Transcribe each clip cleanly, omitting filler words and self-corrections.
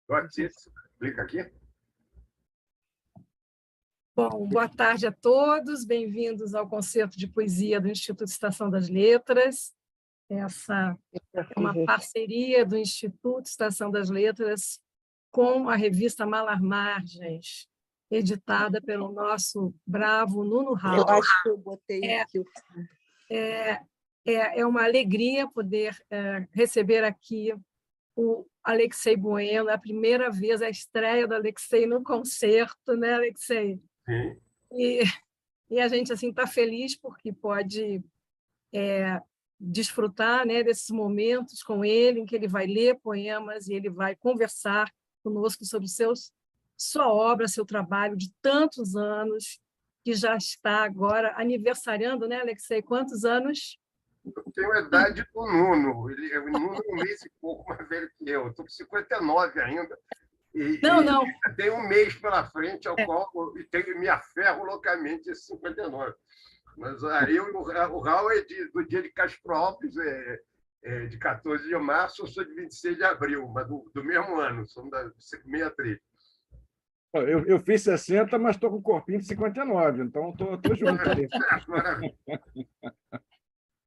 Você clica aqui. Bom, boa tarde a todos, bem-vindos ao concerto de poesia do Instituto Estação das Letras. Essa é uma parceria do Instituto Estação das Letras com a revista Malar Margens, editada pelo nosso bravo Nuno Raul. Eu acho que eu botei aqui. É uma alegria poder receber aqui o Alexei Bueno, é a primeira vez, a estreia do Alexei no concerto, né, Alexei? Sim. E a gente assim está feliz porque pode desfrutar, né, desses momentos com ele, em que ele vai ler poemas e ele vai conversar conosco sobre sua obra, seu trabalho de tantos anos, que já está agora aniversariando, né, Alexei? Quantos anos? Eu tenho a idade do Nuno. O Nuno é um mês e pouco mais velho que eu. Estou com 59 ainda. Não. Tem um mês pela frente ao qual eu me aferro loucamente esse 59. Mas eu e o Raul é do dia de Castro Alves, de 14 de março, eu sou de 26 de abril, mas do mesmo ano, somos da 63. Eu fiz 60, mas estou com um corpinho de 59, então estou junto ali.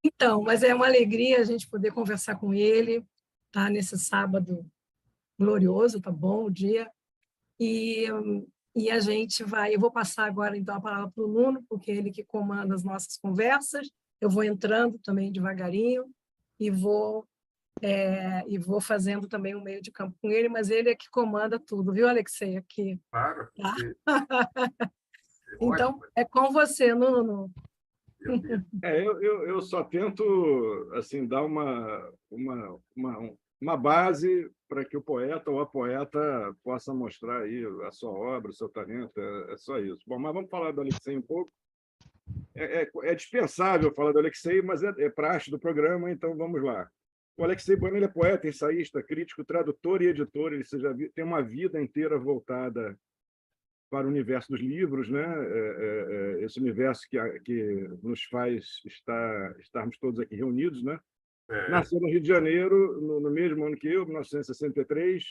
Então, mas é uma alegria a gente poder conversar com ele, tá? Nesse sábado glorioso, tá bom o dia. E a gente vai... Eu vou passar agora, então, a palavra para o Nuno, porque é ele que comanda as nossas conversas. Eu vou entrando também devagarinho e vou fazendo também um meio de campo com ele, mas ele é que comanda tudo, viu, Alexei? Aqui. Claro. Tá? Então, é com você, Nuno. Eu só tento assim, dar uma base para que o poeta ou a poeta possa mostrar aí a sua obra, o seu talento, é só isso. Bom, mas vamos falar do Alexei um pouco. É dispensável falar do Alexei, mas é praxe do programa, então vamos lá. O Alexei Bueno, ele é poeta, ensaísta, crítico, tradutor e editor. Ele tem uma vida inteira voltada para o universo dos livros, né? Esse universo que nos faz estarmos todos aqui reunidos, né? Nasceu no Rio de Janeiro, no mesmo ano que eu, 1963,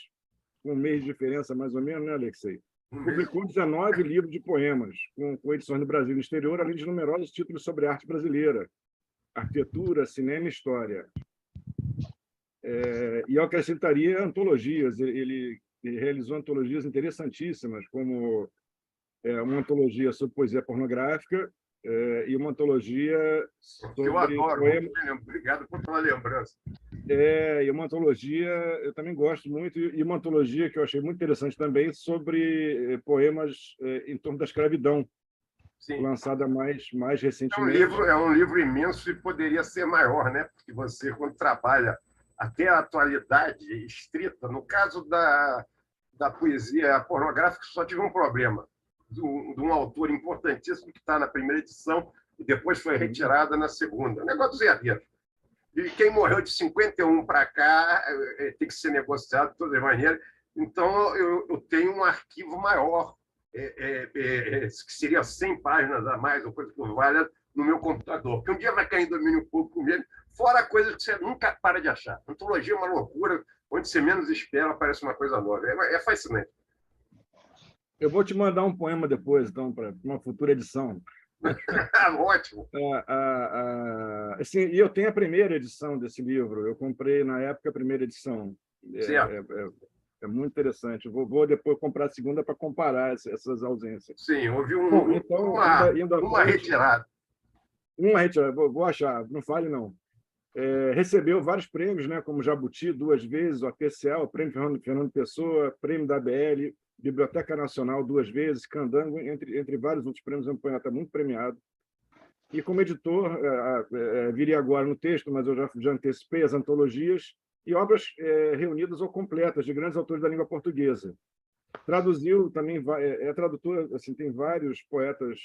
com um mês de diferença mais ou menos, né, Alexei? Publicou 19 livros de poemas, com edições no Brasil e no exterior, além de numerosos títulos sobre arte brasileira, arquitetura, cinema e história. E eu acrescentaria antologias. Ele realizou antologias interessantíssimas, como uma antologia sobre poesia pornográfica e uma antologia sobre... Eu adoro, obrigado por pela lembrança. E uma antologia, eu também gosto muito, e uma antologia que eu achei muito interessante também, sobre poemas em torno da escravidão, sim, lançada mais recentemente. É um livro imenso e poderia ser maior, né? Porque você, quando trabalha até a atualidade estrita, no caso da poesia pornográfica, só tive um problema, de um autor importantíssimo que está na primeira edição e depois foi retirada na segunda. O negócio dos herdeiros. E quem morreu de 51 para cá tem que ser negociado de todas as maneiras. Então, eu tenho um arquivo maior, que seria 100 páginas a mais, ou coisa que valha, no meu computador. Porque um dia vai cair em domínio público mesmo, fora coisas que você nunca para de achar. Antologia é uma loucura, onde você menos espera, aparece uma coisa nova. É fascinante. Eu vou te mandar um poema depois, então, para uma futura edição. Ótimo. Assim, e eu tenho a primeira edição desse livro. Eu comprei, na época, a primeira edição. É muito interessante. Eu vou depois comprar a segunda para comparar essas ausências. Sim, houve uma retirada. Uma retirada, vou achar, não fale não. Recebeu vários prêmios, né, como Jabuti 2 vezes, o APCA, o Prêmio Fernando Pessoa, Prêmio da ABL, Biblioteca Nacional 2 vezes, Candango, entre vários outros prêmios. É um poeta muito premiado. E como editor, viria agora no texto, mas eu já antecipei as antologias e obras reunidas ou completas de grandes autores da língua portuguesa. Traduziu também, tradutor, assim, tem vários poetas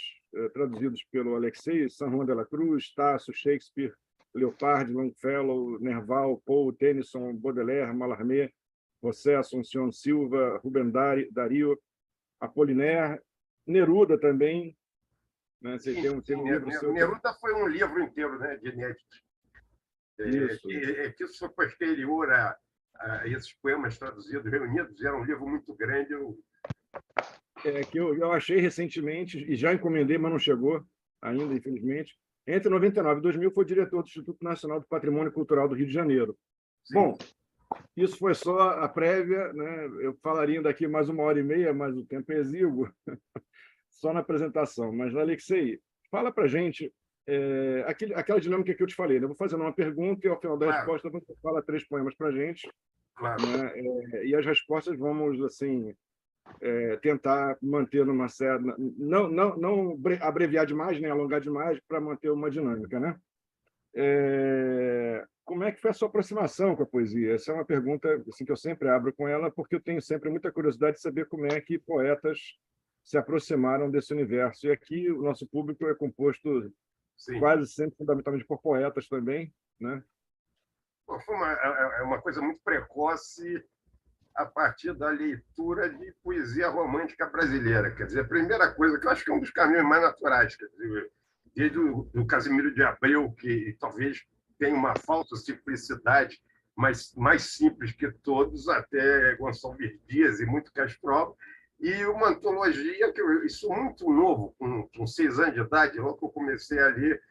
traduzidos pelo Alexei: San Juan de la Cruz, Tasso, Shakespeare, Leopardi, Longfellow, Nerval, Poe, Tennyson, Baudelaire, Mallarmé, José Assunción Silva, Rubem Darío, Apollinaire, Neruda também. Né? Você tem um livro seu... Neruda foi um livro inteiro, né, de inéditos. Que isso foi posterior esses poemas traduzidos, reunidos, era um livro muito grande. Que eu achei recentemente, e já encomendei, mas não chegou ainda, infelizmente. Entre 99 e 2000, foi diretor do Instituto Nacional do Patrimônio Cultural do Rio de Janeiro. Sim. Bom, isso foi só a prévia, né? Eu falaria daqui mais 1h30, mas o tempo é exíguo, só na apresentação. Mas, Alexei, fala para a gente aquela dinâmica que eu te falei. Né? Eu vou fazendo uma pergunta e, ao final da resposta, você fala 3 poemas para a gente. Claro. Né? E as respostas vamos, assim, tentar manter numa certa... Não abreviar demais, nem alongar demais, para manter uma dinâmica, né? Como é que foi a sua aproximação com a poesia? Essa é uma pergunta assim, que eu sempre abro com ela, porque eu tenho sempre muita curiosidade de saber como é que poetas se aproximaram desse universo. E aqui o nosso público é composto quase sempre, fundamentalmente, por poetas também, né? Foi uma coisa muito precoce a partir da leitura de poesia romântica brasileira. Quer dizer, a primeira coisa, que eu acho que é um dos caminhos mais naturais, quer dizer, desde o Casimiro de Abreu, que talvez tenha uma falsa simplicidade, mas mais simples que todos, até Gonçalves Dias e muito Castro, e uma antologia que eu sou muito novo, com 6 anos de idade, logo que eu comecei a ler,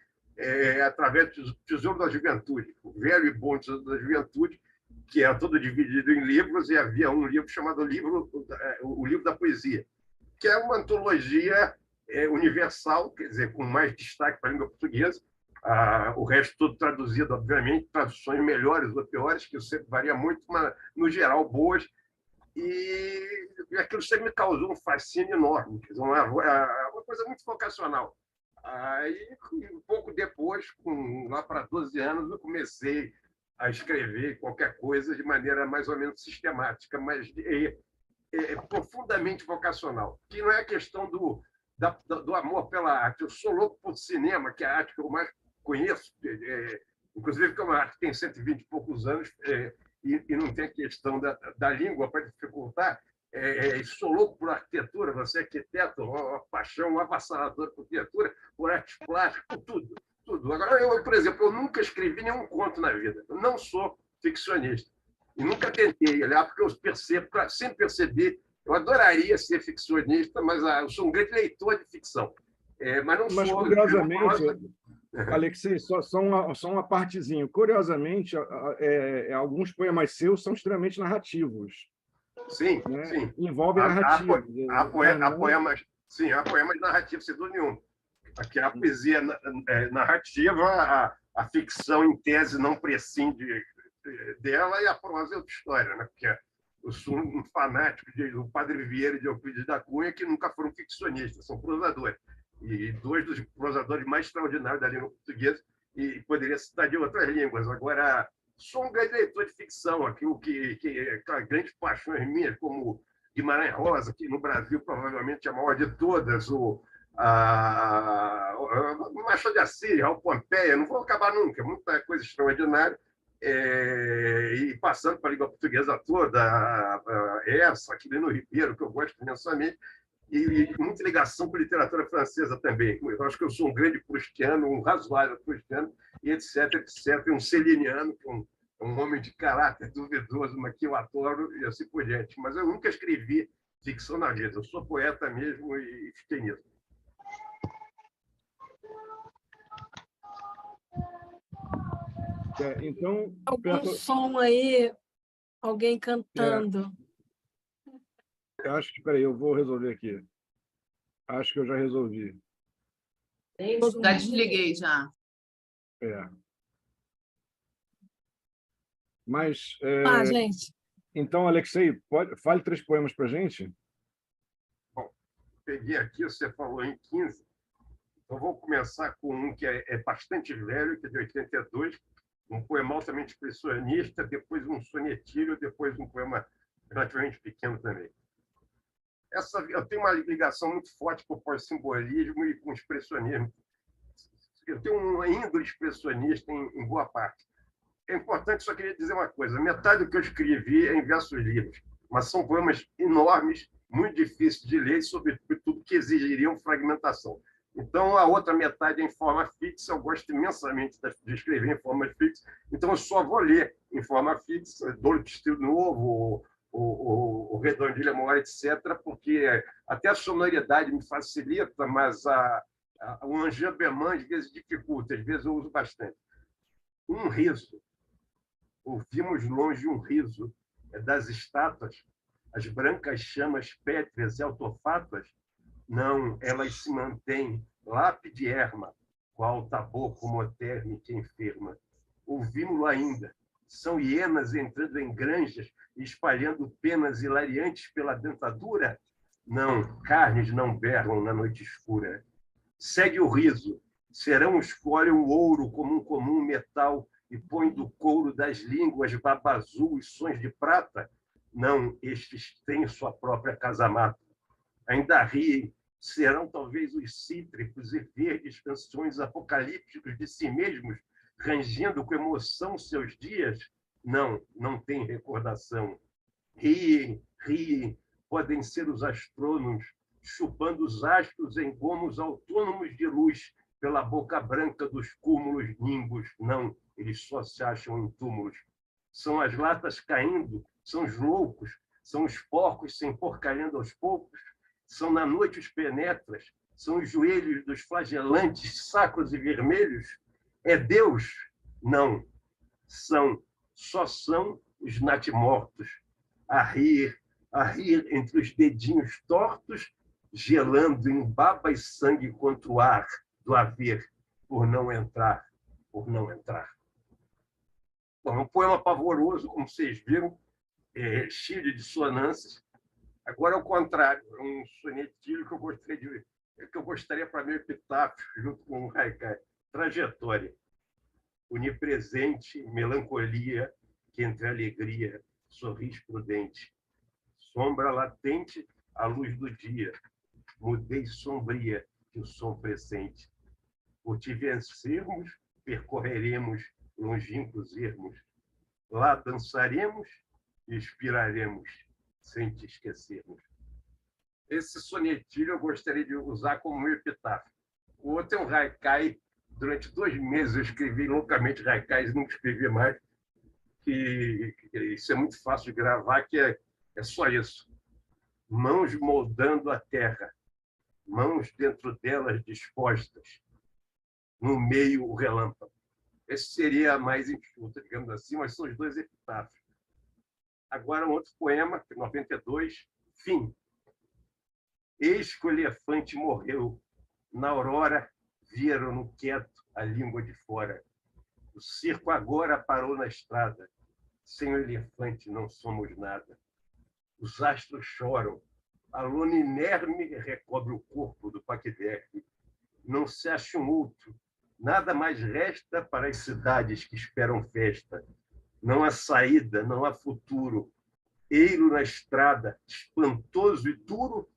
através do Tesouro da Juventude, o velho e bom Tesouro da Juventude, que era todo dividido em livros, e havia um livro chamado o Livro da Poesia, que é uma antologia universal, quer dizer, com mais destaque para a língua portuguesa, o resto todo traduzido, obviamente, traduções melhores ou piores, que sempre varia muito, mas, no geral, boas, e aquilo sempre me causou um fascínio enorme, quer dizer, uma coisa muito vocacional. Aí, um pouco depois, lá para 12 anos, eu comecei a escrever qualquer coisa de maneira mais ou menos sistemática, mas profundamente vocacional, que não é a questão do amor pela arte. Eu sou louco por cinema, que é a arte que eu mais conheço, inclusive que é uma arte que tem 120 e poucos anos, e não tem a questão da língua para dificultar. Sou louco por arquitetura, você é arquiteto, uma paixão avassaladora por arquitetura, por arte plástica, por tudo. Tudo. Agora, por exemplo, eu nunca escrevi nenhum conto na vida. Eu não sou ficcionista. E nunca tentei, aliás, porque eu sempre percebi, eu adoraria ser ficcionista, mas eu sou um grande leitor de ficção. Mas não sou... Curiosamente, Alexei, só uma partezinha. Curiosamente, alguns poemas seus são extremamente narrativos. Sim, né? Sim. Envolvem narrativos. Há poemas narrativos, sem dúvida nenhuma. Aqui a poesia narrativa, a ficção, em tese, não prescinde dela, e a prosa é outra história, né? Porque eu sou um fanático do Padre Vieira e de Euclides da Cunha, que nunca foram ficcionistas, são prosadores. E 2 dos prosadores mais extraordinários da língua portuguesa, e poderia citar de outras línguas. Agora, sou um grande leitor de ficção, aquilo que grandes paixões minhas, como Guimarães Rosa, que no Brasil provavelmente é a maior de todas, o Machado de Assis, Raul Pompeia, não vou acabar nunca, muita coisa extraordinária, e passando para a língua portuguesa toda, Aquilino Ribeiro, que eu gosto imensamente, e muita ligação com a literatura francesa também. Eu acho que eu sou um grande proustiano, um razoável proustiano, e etc, etc, um celiniano, que é um homem de caráter duvidoso, mas que eu adoro, e assim por diante. Mas eu nunca escrevi ficção na vida, eu sou poeta mesmo e fiquei nisso. Então, algum som aí, alguém cantando. Eu acho que, espera aí, eu vou resolver aqui. Acho que eu já resolvi. Já desliguei, já. Mas, gente. Então, Alexei, fale 3 poemas para a gente. Bom, peguei aqui, você falou em 15. Então, vou começar com um que é bastante velho, que é de 82, um poema altamente expressionista, depois um sonetilho, depois um poema relativamente pequeno também. Eu tenho uma ligação muito forte com o pós-simbolismo e com o expressionismo. Eu tenho uma índole expressionista em boa parte. É importante, só queria dizer uma coisa. Metade do que eu escrevi é em versos livres, mas são poemas enormes, muito difíceis de ler e, sobretudo, que exigiriam fragmentação. Então, a outra metade é em forma fixa. Eu gosto imensamente de escrever em forma fixa, então eu só vou ler em forma fixa, Douro de Estilo Novo, o Redondilha Maior, etc., porque até a sonoridade me facilita, mas o Angers-Berman às vezes dificulta, às vezes eu uso bastante. Um riso, ouvimos longe um riso das estátuas, as brancas chamas pétreas e autofátuas, não, elas se mantêm lápide erma, qual taboco moderno que enferma. Ouvimos-lo ainda, são hienas entrando em granjas e espalhando penas hilariantes pela dentadura? Não, carnes não berram na noite escura. Segue o riso, serão escolhe o ouro como um comum metal e põe do couro das línguas babazul e sons de prata? Não, estes têm sua própria casa-mata. Ainda riem, serão talvez os cítricos e verdes canções apocalípticos de si mesmos, rangendo com emoção seus dias? Não, não tem recordação. Riem, riem, podem ser os astrônomos, chupando os astros em gomos autônomos de luz pela boca branca dos cúmulos nimbos. Não, eles só se acham em túmulos. São as latas caindo, são os loucos, são os porcos se emporcalhando aos poucos, são na noite os penetras, são os joelhos dos flagelantes sacros e vermelhos. É Deus? Não. Só são os natimortos, a rir entre os dedinhos tortos, gelando em baba e sangue contra o ar do haver, por não entrar. Bom, um poema pavoroso, como vocês viram, cheio de dissonâncias. Agora, ao contrário, um sonetilho que eu gostaria para meu epitáfio, junto com o Haikai. Trajetória. Onipresente, melancolia, que entre alegria sorris prudente. Sombra latente, à luz do dia. Mudez sombria, que o som pressente. Por te vencermos, percorreremos longínquos ermos. Lá dançaremos e expiraremos, sem te esquecermos. Esse sonetilho eu gostaria de usar como meu epitáfio. O outro é um haikai. Durante 2 meses eu escrevi loucamente haikais e nunca escrevi mais. Que isso é muito fácil de gravar, que é só isso. Mãos moldando a terra, mãos dentro delas dispostas, no meio o relâmpago. Esse seria a mais enxuta, digamos assim, mas são os 2 epitáfios. Agora, um outro poema, 92, Fim. Eis que o elefante morreu. Na aurora, viram-no quieto a língua de fora. O circo agora parou na estrada. Sem o elefante não somos nada. Os astros choram. A lona inerme recobre o corpo do paquiderme. Não se acha um outro. Nada mais resta para as cidades que esperam festa. Não há saída, não há futuro. Eiro na estrada, espantoso e duro.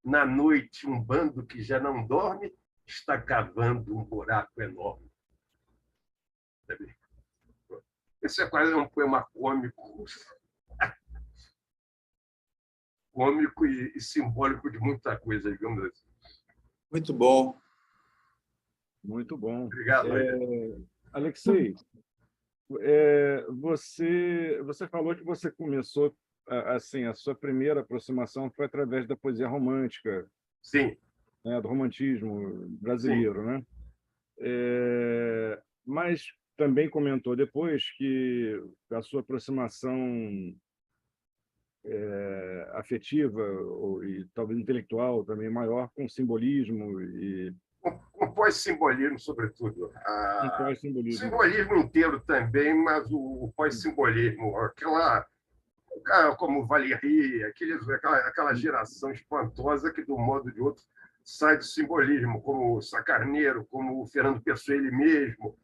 Na noite, um bando que já não dorme está cavando um buraco enorme. Esse é quase um poema cômico. Cômico e simbólico de muita coisa, digamos assim. Muito bom. Muito bom. Obrigado. Alexei, você falou que você começou, assim, a sua primeira aproximação foi através da poesia romântica. Sim. Né, do romantismo brasileiro, né? Mas também comentou depois que a sua aproximação afetiva e talvez intelectual também maior com simbolismo e com pós-simbolismo, sobretudo. O simbolismo inteiro também, mas o pós-simbolismo, como Valéry, aquela geração espantosa que, de um modo ou de outro, sai do simbolismo, como o Sacarneiro, como o Fernando Pessoa ele mesmo,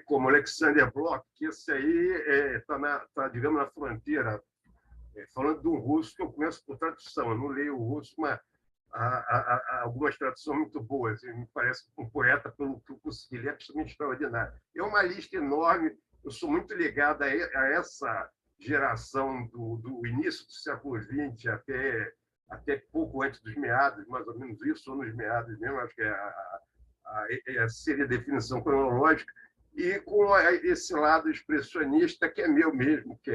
como Alexander Bloch, que esse aí está, digamos, na fronteira, falando de um russo que eu conheço por tradução. Eu não leio o russo, mas há algumas traduções muito boas. Me parece um poeta, pelo que eu consegui, ele é absolutamente extraordinário. É uma lista enorme. Eu sou muito ligado a essa geração do início do século XX até pouco antes dos meados, mais ou menos isso, ou nos meados mesmo, acho que seria a definição cronológica. e com esse lado expressionista que é meu mesmo, que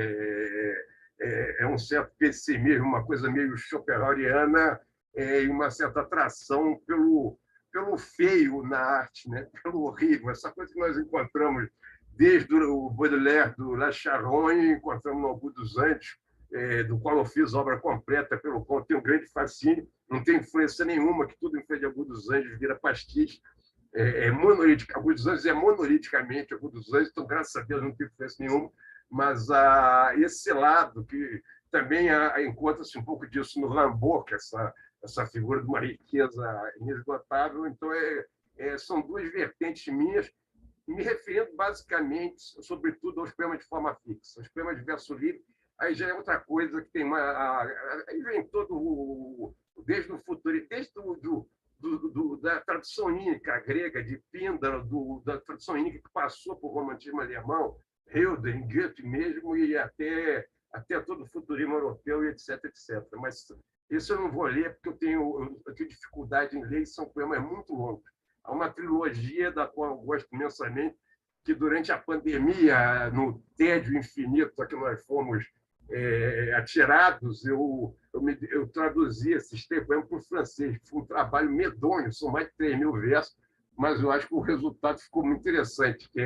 é um certo pessimismo, uma coisa meio schopenhaueriana, e uma certa atração pelo feio na arte, né? Pelo horrível, essa coisa que nós encontramos desde o Baudelaire, do La Charogne, encontramos no Augusto dos Anjos, do qual eu fiz obra completa, pelo qual tenho um grande fascínio, não tem influência nenhuma, que tudo em frente de Augusto dos Anjos vira pastiche, monolítico. Augusto dos Anjos é monoliticamente Augusto dos Anjos, então, graças a Deus, não tem influência nenhuma, mas esse lado, que também encontra-se um pouco disso no Rimbaud, que é essa figura de uma riqueza inesgotável. Então, são duas vertentes minhas, me referindo basicamente, sobretudo, aos poemas de forma fixa. Os poemas de verso livre, aí já é outra coisa que tem aí vem todo desde o futuro, desde da tradução ínica grega, de Píndaro, da tradução ínica que passou por romantismo alemão, Hölderlin, Goethe mesmo, e até todo o futurismo europeu, e etc, etc. Mas isso eu não vou ler, porque eu tenho dificuldade em ler, e são poemas muito longos. Há uma trilogia da qual eu gosto imensamente, que durante a pandemia, no tédio infinito a que nós fomos atirados, eu traduzi esses poemas para o francês. Foi um trabalho medonho, são mais de 3.000 versos, mas eu acho que o resultado ficou muito interessante, que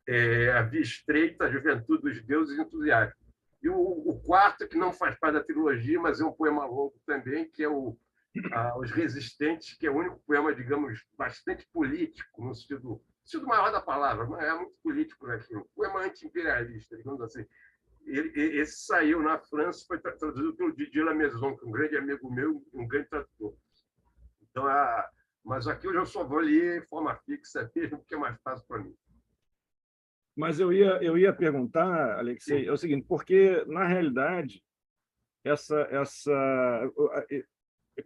é A Via Estreita, a Juventude dos Deuses Entusiastas. E o quarto, que não faz parte da trilogia, mas é um poema longo também, que é Os Resistentes, que é o único poema, digamos, bastante político, no sentido maior da palavra, mas é muito político naquilo. Poema anti-imperialista, digamos assim. Esse saiu na França, foi traduzido pelo Didier Lamaison, que é um grande amigo meu, um grande tradutor. Então, mas aqui eu só vou ler em forma fixa mesmo, porque é mais fácil para mim. Mas eu ia perguntar, Alexei, é o seguinte, porque, na realidade,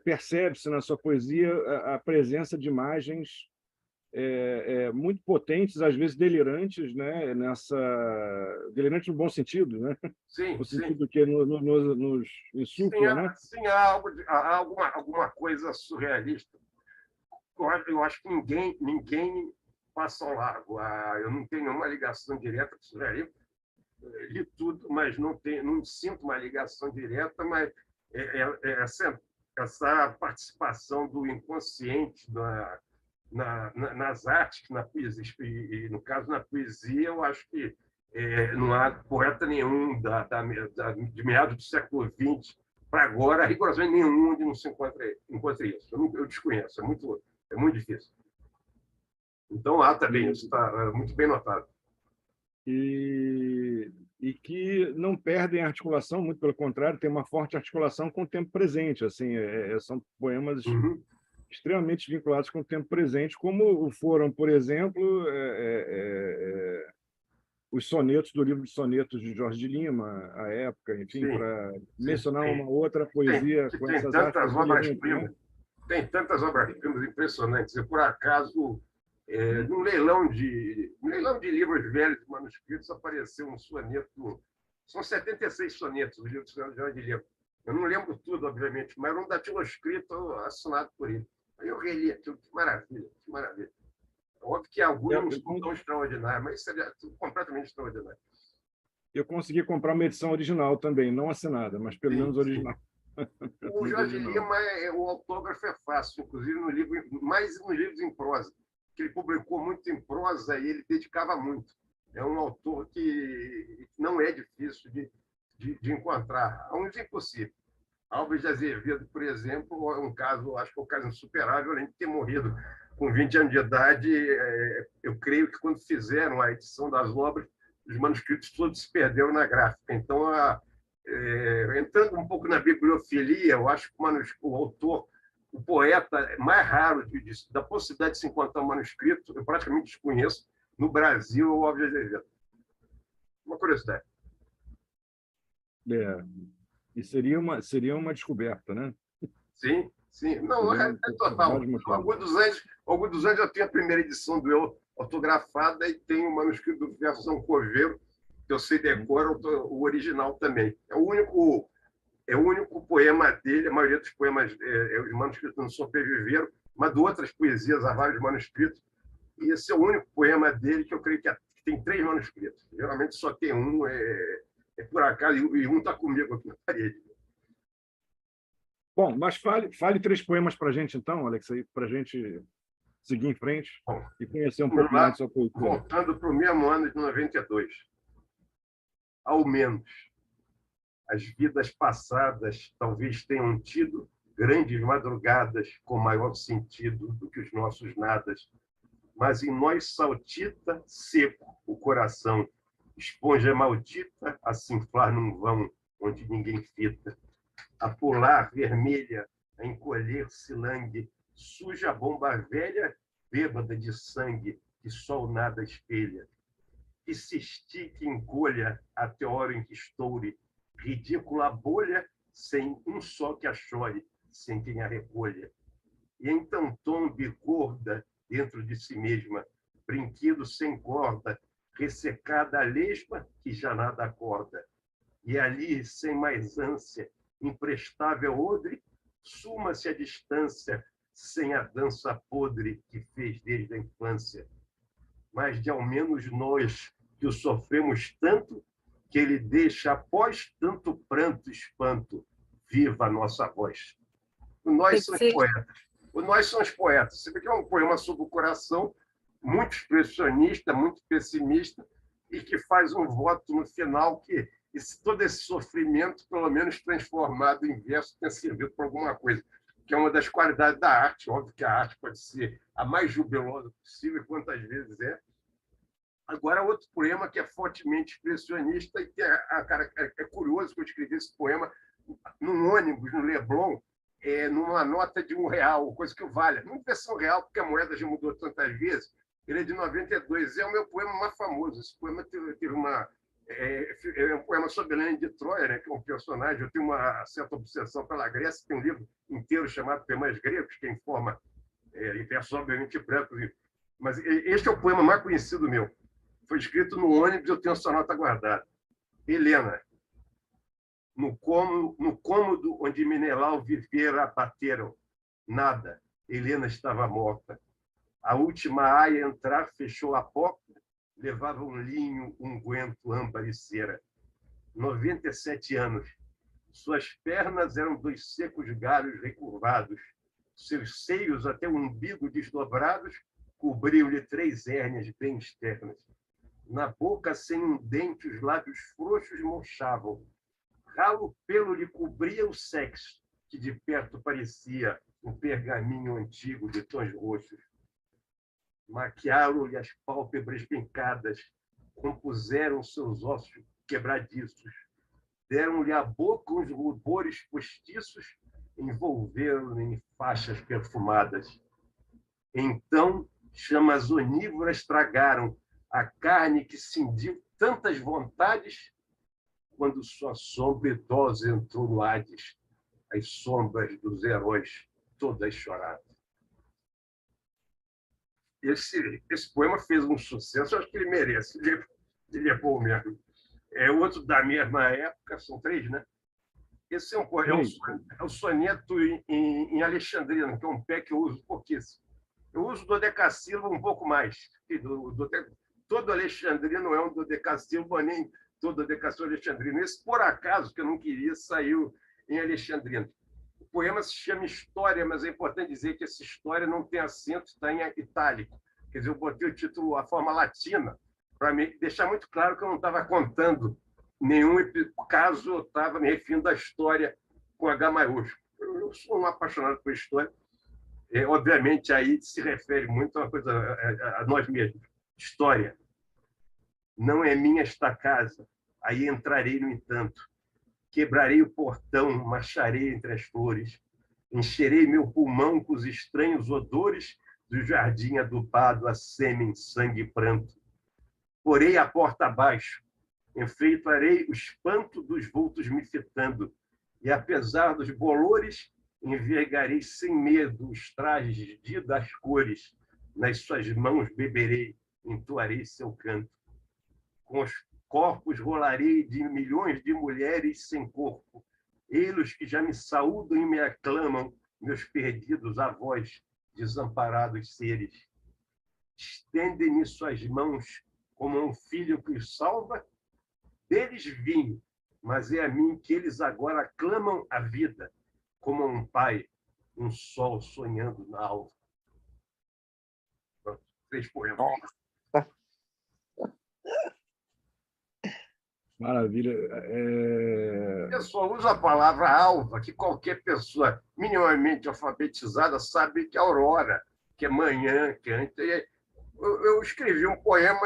percebe-se na sua poesia a presença de imagens muito potentes, às vezes delirantes, né? Delirantes no bom sentido, né? Sim, no sentido sim. que nos insufla, né? Sim, há alguma coisa surrealista. Eu acho que ninguém passa ao largo. Eu não tenho nenhuma ligação direta com o surrealismo. Li tudo, mas não sinto uma ligação direta, mas essa participação do inconsciente nas artes, na poesia, e no caso na poesia, eu acho que não há poeta nenhum de meados do século XX para agora, rigorosamente nenhum onde não se encontra isso. Eu desconheço, é muito difícil. Então, há também, isso está muito bem notado. E que não perdem a articulação, muito pelo contrário, tem uma forte articulação com o tempo presente. Assim, são poemas extremamente vinculados com o tempo presente, como foram, por exemplo, os sonetos do livro de sonetos de Jorge de Lima, à época, enfim, para mencionar uma outra poesia com essas tantas obras-primas. Tem tantas obras-primas impressionantes. Eu, por acaso, num leilão de livros velhos, de manuscritos, apareceu um soneto. São 76 sonetos, o livro de Jorge de Lima. Eu não lembro tudo, obviamente, mas era um datiloscrito assinado por ele. Aí eu reli aquilo, que maravilha, que maravilha. Óbvio que alguns não são tão extraordinários, mas isso é completamente extraordinário. Eu consegui comprar uma edição original também, não assinada, mas pelo menos original. O Jorge Lima, o autógrafo é fácil, inclusive no livro, mais nos livros em prosa, que ele publicou muito em prosa e ele dedicava muito. É um autor que não é difícil de encontrar, há uns impossível. Alves de Azevedo, por exemplo, é um caso, acho que é um caso insuperável, além de ter morrido com 20 anos de idade. Eu creio que quando fizeram a edição das obras, os manuscritos todos se perderam na gráfica. Então, entrando um pouco na bibliofilia, eu acho que o autor, o poeta mais raro da possibilidade de se encontrar um manuscrito, eu praticamente desconheço, no Brasil, é o Alves de Azevedo. Uma curiosidade. E seria uma descoberta, né? Sim, sim. Não, é total. Augusto dos Anjos já tem a primeira edição do Eu autografada e tem o manuscrito do Versão Coveiro, que eu sei decora, o original também. É o único poema dele, a maioria dos poemas, os manuscritos não sobreviveram, mas de outras poesias, há vários manuscritos. E esse é o único poema dele que eu creio que tem 3 manuscritos. Geralmente só tem um, é por acaso, e um está comigo aqui na parede. Bom, mas fale 3 poemas para a gente, então, Alex, para a gente seguir em frente Bom, e conhecer um pouco mais da sua poesia. Voltando para o mesmo ano de 92. Ao menos, as vidas passadas talvez tenham tido grandes madrugadas com maior sentido do que os nossos nadas, mas em nós saltita seco o coração, esponja maldita a se inflar num vão onde ninguém fita, a pular vermelha, a encolher-se langue, suja a bomba velha, bêbada de sangue, que só o nada espelha, que se estique e encolha até a hora em que estoure, ridícula bolha, sem um só que a chore, sem quem a recolha. E então tombe gorda dentro de si mesma, brinquedo sem corda, ressecada a lesma que já nada acorda. E ali, sem mais ânsia, imprestável odre, suma-se a distância, sem a dança podre que fez desde a infância. Mas de ao menos nós, que o sofremos tanto, que ele deixa, após tanto pranto e espanto, viva a nossa voz. Nós somos poetas. Nós somos poetas. Você vê que é um poema sobre o coração, muito expressionista, muito pessimista, e que faz um voto no final que todo esse sofrimento, pelo menos transformado em verso, tenha servido para alguma coisa, que é uma das qualidades da arte. Óbvio que a arte pode ser a mais jubilosa possível, quantas vezes é. Agora, outro poema que é fortemente expressionista e que é curioso que eu escrevi esse poema num ônibus, no Leblon, numa nota de R$1, coisa que vale. Não versão real, porque a moeda já mudou tantas vezes. Ele é de 92, é o meu poema mais famoso. Esse poema teve uma... É um poema sobre Helena de Troia, né, que é um personagem. Eu tenho uma certa obsessão pela Grécia, tem um livro inteiro chamado Poemas Gregos, que é em forma, em versos obviamente brancos. Mas este é o poema mais conhecido meu. Foi escrito no ônibus, eu tenho essa nota guardada. Helena, no cômodo onde Menelau vivera, bateram. Nada. Helena estava morta. A última aia a entrar fechou a porta, levava um linho, unguento, âmbar e cera. 97 anos. Suas pernas eram 2 secos galhos recurvados. Seus seios, até o umbigo desdobrados, cobriam-lhe 3 hérnias bem externas. Na boca, sem um dente, os lábios frouxos murchavam. Ralo pelo lhe cobria o sexo, que de perto parecia um pergaminho antigo de tons roxos. Maquiaram-lhe as pálpebras pincadas, compuseram seus ossos quebradiços, deram-lhe à boca uns rubores postiços, envolveram-no em faixas perfumadas. Então, chamas onívoras tragaram a carne que cindiu tantas vontades, quando sua sombra idosa entrou no Hades, as sombras dos heróis todas choraram. Esse poema fez um sucesso, acho que ele merece, ele é bom mesmo. É outro da mesma época, são 3, né? Esse é um poema, é o soneto em alexandrino, que é um pé que eu uso pouquíssimo. Eu uso dodecassílabo um pouco mais. Todo alexandrino é um dodecassílabo, nem todo dodecassílabo alexandrino. Esse, por acaso, que eu não queria, saiu em alexandrino. O poema se chama História, mas é importante dizer que essa história não tem acento, está em itálico. Quer dizer, eu botei o título, a forma latina, para deixar muito claro que eu não estava contando nenhum caso, eu estava me referindo à história com H maiúsculo. Eu sou um apaixonado por história. Obviamente, aí se refere muito a uma coisa a nós mesmos. História. Não é minha esta casa, aí entrarei, no entanto. Quebrarei o portão, marcharei entre as flores. Encherei meu pulmão com os estranhos odores do jardim adubado a sêmen, sangue e pranto. Porei a porta abaixo, enfeitarei o espanto dos vultos me fitando, e, apesar dos bolores, envergarei sem medo os trajes das cores, nas suas mãos beberei, entoarei seu canto. Com os corpos rolarei de milhões de mulheres sem corpo, eles que já me saúdam e me aclamam, meus perdidos avós, desamparados seres. estendem-me suas mãos como um filho que os salva. Deles vim, mas é a mim que eles agora clamam a vida, como um pai, um sol sonhando na alva. 3 poemas. Maravilha. O pessoal usa a palavra alva, que qualquer pessoa minimamente alfabetizada sabe que é aurora, que é manhã, que é... Eu escrevi um poema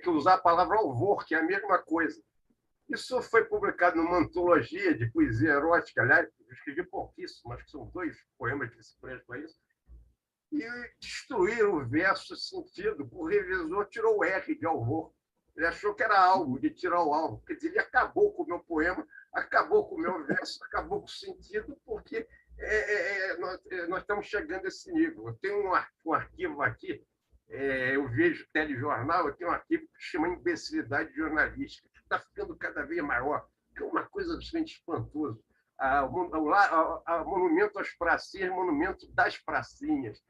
que usa a palavra alvor, que é a mesma coisa. Isso foi publicado numa antologia de poesia erótica. Aliás, eu escrevi pouquíssimo, acho que são 2 poemas que se prestam a isso. E destruíram o verso sentido. O revisor tirou o R de alvor. Ele achou que era algo, de tirar o alvo. Quer dizer, ele acabou com o meu poema, acabou com o meu verso, acabou com o sentido, porque nós estamos chegando a esse nível. Eu tenho um arquivo aqui, eu vejo telejornal, eu tenho um arquivo que chama Imbecilidade Jornalística, que está ficando cada vez maior, que é uma coisa absolutamente espantosa. O monumento às pracinhas, monumento das pracinhas.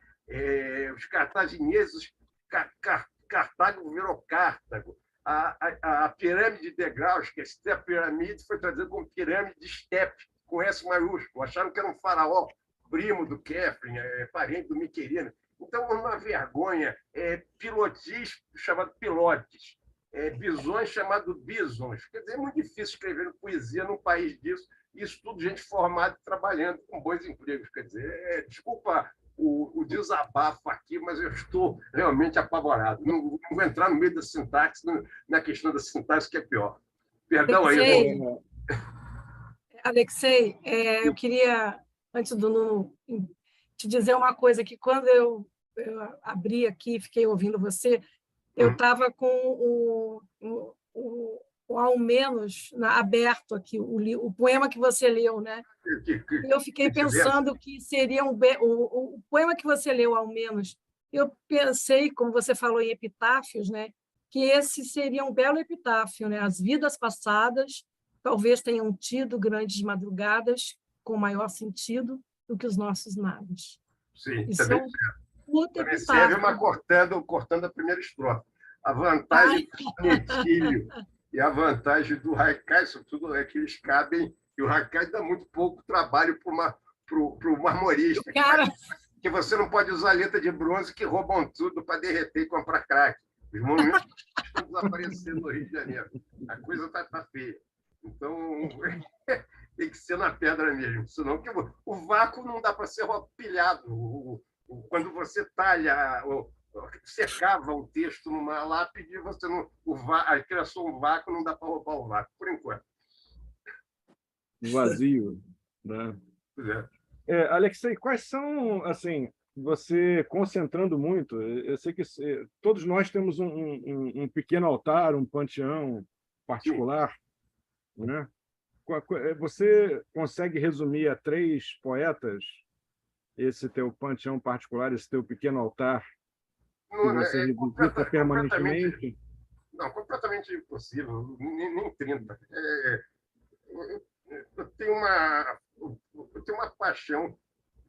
Os cartagineses, Cartago virou Cartago. A pirâmide de degraus, que é a pirâmide, foi traduzida como pirâmide de Stepe, com S maiúsculo. Acharam que era um faraó, primo do Kefren, parente do Miquelino. Então, uma vergonha. Pilotis, chamado pilotes. Bisões, chamado bisons. Quer dizer, é muito difícil escrever poesia num país disso. Isso tudo gente formada trabalhando com bons empregos. Quer dizer, desculpa o desabafo aqui, mas eu estou realmente apavorado. Não vou entrar no meio da sintaxe, na questão da sintaxe, que é pior. Perdão aí. Alexei, eu queria, antes do Nuno, te dizer uma coisa, que quando eu abri aqui, fiquei ouvindo você, eu estava com o ao menos aberto aqui, o poema que você leu, né? Eu fiquei pensando que seria o poema que você leu, ao menos. Eu pensei, como você falou em epitáfios, né, que esse seria um belo epitáfio, né? As vidas passadas talvez tenham tido grandes madrugadas com maior sentido do que os nossos nados. Sim, isso também, também serve uma cortando a primeira estrofe. A vantagem do netilho e a vantagem do haikai, sobretudo, é que eles cabem, e o haikai dá muito pouco trabalho para o marmorista, que você não pode usar letra de bronze que roubam tudo para derreter e comprar crack. Os monumentos estão desaparecendo no Rio de Janeiro. A coisa está feia. Então, tem que ser na pedra mesmo, senão que o vácuo não dá para ser pilhado. Quando você talha, você cava o texto numa lápide, você não, a criação do vácuo não dá para roubar o vácuo, por enquanto. Vazio, né? Alexei, quais são, assim, você concentrando muito, eu sei que todos nós temos um pequeno altar, um panteão particular, né? Você consegue resumir a 3 poetas esse teu panteão particular, esse teu pequeno altar que você visita permanentemente? Não, completamente impossível, nem 30. Eu tenho uma paixão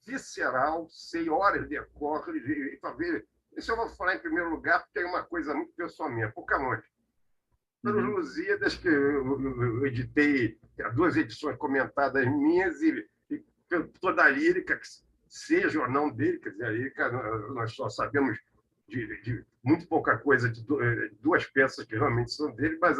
visceral, sei horas de cor, e talvez... Isso eu vou falar em primeiro lugar, porque é uma coisa muito pessoal minha, Pocahontas. Pelos Lusíadas, que eu editei 2 edições comentadas minhas, e toda a lírica, que seja ou não dele, quer dizer, a lírica, nós só sabemos de muito pouca coisa, de 2 peças que realmente são dele, mas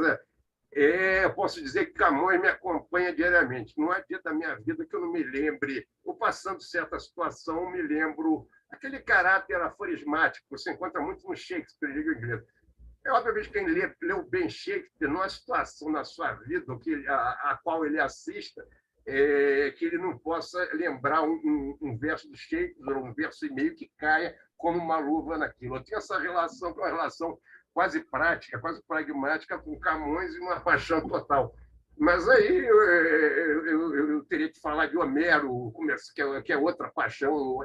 eu posso dizer que Camões me acompanha diariamente. Não há dia da minha vida que eu não me lembre, ou passando certa situação, eu me lembro aquele caráter aforismático que você encontra muito no Shakespeare, em língua inglesa. Obviamente, quem leu bem Shakespeare, numa situação na sua vida a qual ele assista, que ele não possa lembrar um verso do Shakespeare, um verso e meio que caia como uma luva naquilo. Eu tenho essa relação, que é uma relação quase prática, quase pragmática com Camões e uma paixão total. Mas aí eu teria que falar de Homero, que é outra paixão,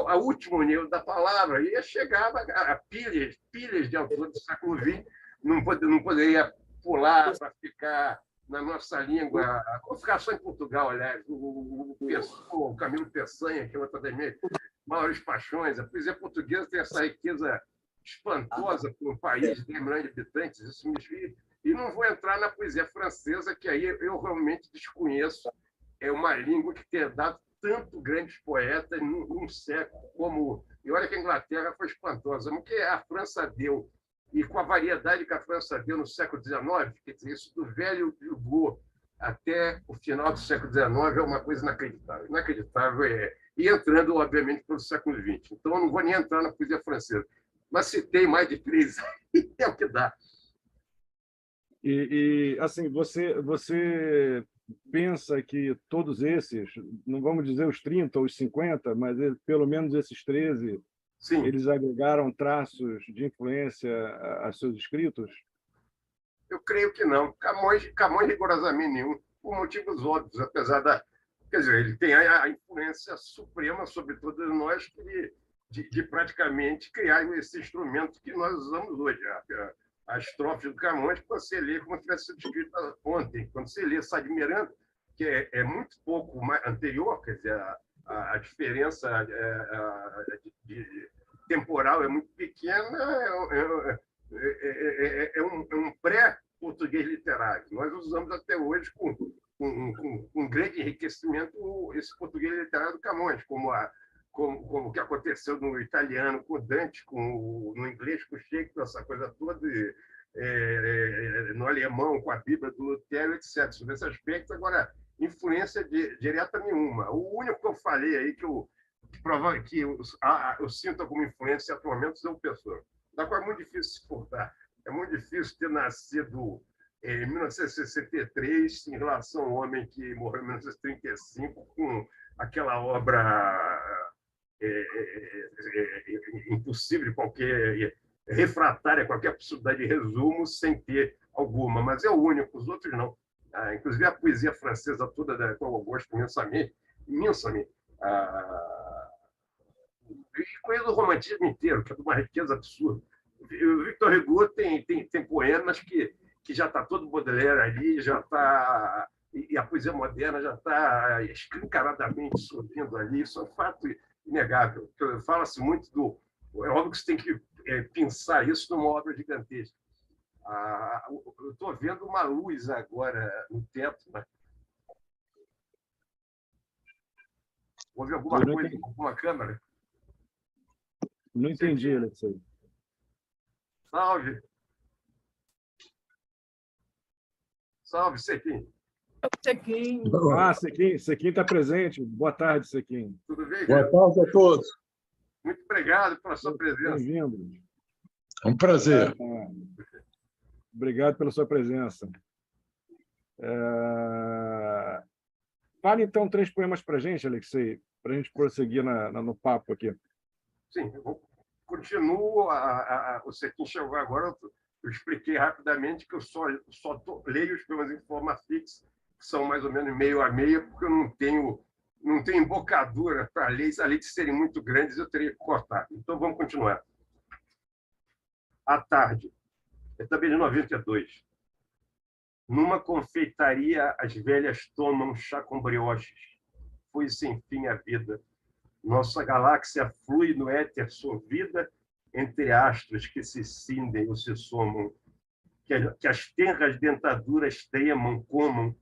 a último nível da palavra, e chegava a pilhas de autores do século XX, não poderia pular para ficar na nossa língua, vou ficar só em Portugal, aliás, o Camilo Peçanha, que é outra das minhas maiores paixões. A poesia portuguesa tem essa riqueza espantosa para um país de 10 milhões de habitantes, isso me desvia. E não vou entrar na poesia francesa, que aí eu realmente desconheço. É uma língua que tem dado tanto grandes poetas num século como... E olha que a Inglaterra foi espantosa, mas o que a França deu, e com a variedade que a França deu no século XIX, quer dizer, isso do velho Hugo até o final do século XIX é uma coisa inacreditável. Inacreditável e entrando, obviamente, pelo século XX. Então, eu não vou nem entrar na poesia francesa. Mas citei mais de 3, é o que dá. E assim, você pensa que todos esses, não vamos dizer os 30 ou os 50, mas pelo menos esses 13, Sim. Eles agregaram traços de influência a seus escritos? Eu creio que não. Camões rigorosamente nenhum, por motivos óbvios, apesar da... Quer dizer, ele tem a influência suprema sobre todos nós de praticamente criar esse instrumento que nós usamos hoje. A estrofe do Camões, que você lê como se tivesse sido escrita ontem. Quando você lê Sá de Miranda, que é muito pouco mais anterior, quer dizer, a diferença temporal é muito pequena, é um pré-português literário. Nós usamos até hoje com um grande enriquecimento esse português literário do Camões, como o que aconteceu no italiano com Dante, no inglês com Shakespeare, essa coisa toda, no alemão com a Bíblia do Lutero, etc. Sobre esse aspecto, agora, influência direta nenhuma. O único que eu falei aí que eu sinto alguma influência atualmente é o Pessoa, da qual é muito difícil se furtar. É muito difícil ter nascido em 1963 em relação ao homem que morreu em 1935 com aquela obra impossível de qualquer refratária a qualquer possibilidade de resumo sem ter alguma, mas é o único, os outros não. Inclusive a poesia francesa toda, da qual eu gosto imensamente, e conheço o romantismo inteiro, que é de uma riqueza absurda. O Victor Hugo tem poemas que já está todo Baudelaire ali, já está, e a poesia moderna já está escancaradamente surgindo ali. Isso é um fato inegável. Fala-se muito do... É óbvio que você tem que pensar isso numa obra gigantesca. Eu estou vendo uma luz agora no teto, né? Houve alguma coisa com alguma câmera? Não entendi, Alexei. Salve. Salve, Sequim. Sequim. Sequim está presente. Boa tarde, Sequim. Tudo bem? Boa tarde a todos. Muito obrigado pela sua presença. Bem-vindo. É um prazer. Obrigado pela sua presença. Fale, então, 3 poemas para a gente, Alexei, para a gente prosseguir no papo aqui. Sim, eu continuo. O Sequim chegou agora, eu expliquei rapidamente que eu só leio os poemas em forma fixa, que são mais ou menos meio a meio, porque eu não tenho embocadura para ler, além de serem muito grandes, eu teria que cortar. Então, vamos continuar. À tarde, é também de 92. Numa confeitaria, as velhas tomam chá com brioches. Foi sem fim a vida. Nossa galáxia flui no éter sorvida entre astros que se cindem ou se somam. Que as tenras dentaduras tremam, comam,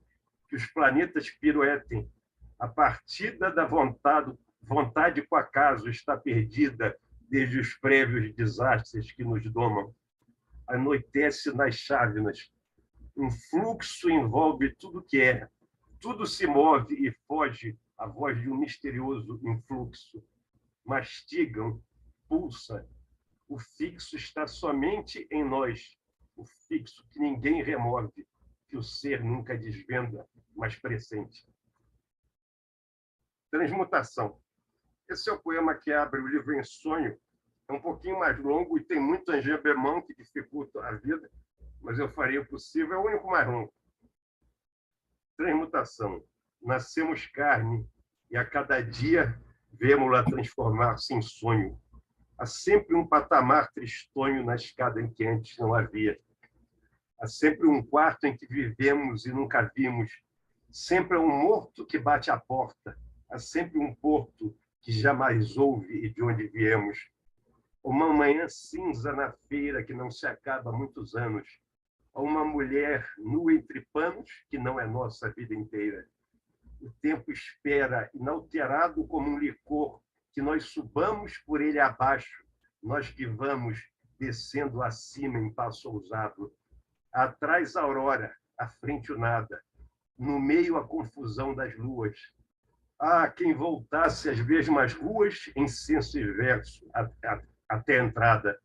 que os planetas piruetem. A partida da vontade com acaso está perdida desde os prévios desastres que nos domam. Anoitece nas chávenas. Um fluxo envolve tudo que é. Tudo se move e foge à voz de um misterioso influxo. Mastigam, pulsa. O fixo está somente em nós. O fixo que ninguém remove, que o ser nunca desvenda, mas pressente. Transmutação. Esse é o poema que abre o livro Em Sonho. É um pouquinho mais longo e tem muito enjambemão que dificulta a vida, mas eu farei o possível, é o único mais longo. Transmutação. Nascemos carne e a cada dia vemos-la transformar-se em sonho. Há sempre um patamar tristonho na escada em que antes não havia. Há sempre um quarto em que vivemos e nunca vimos. Sempre um morto que bate à porta. Há sempre um porto que jamais houve e de onde viemos. uma manhã cinza na feira que não se acaba há muitos anos, a uma mulher nua entre panos que não é nossa vida inteira. O tempo espera, inalterado como um licor, que nós subamos por ele abaixo, nós que vamos descendo acima em passo ousado. Atrás a aurora, à frente o nada, no meio a confusão das luas. Ah, quem voltasse às mesmas ruas em senso e verso até a entrada.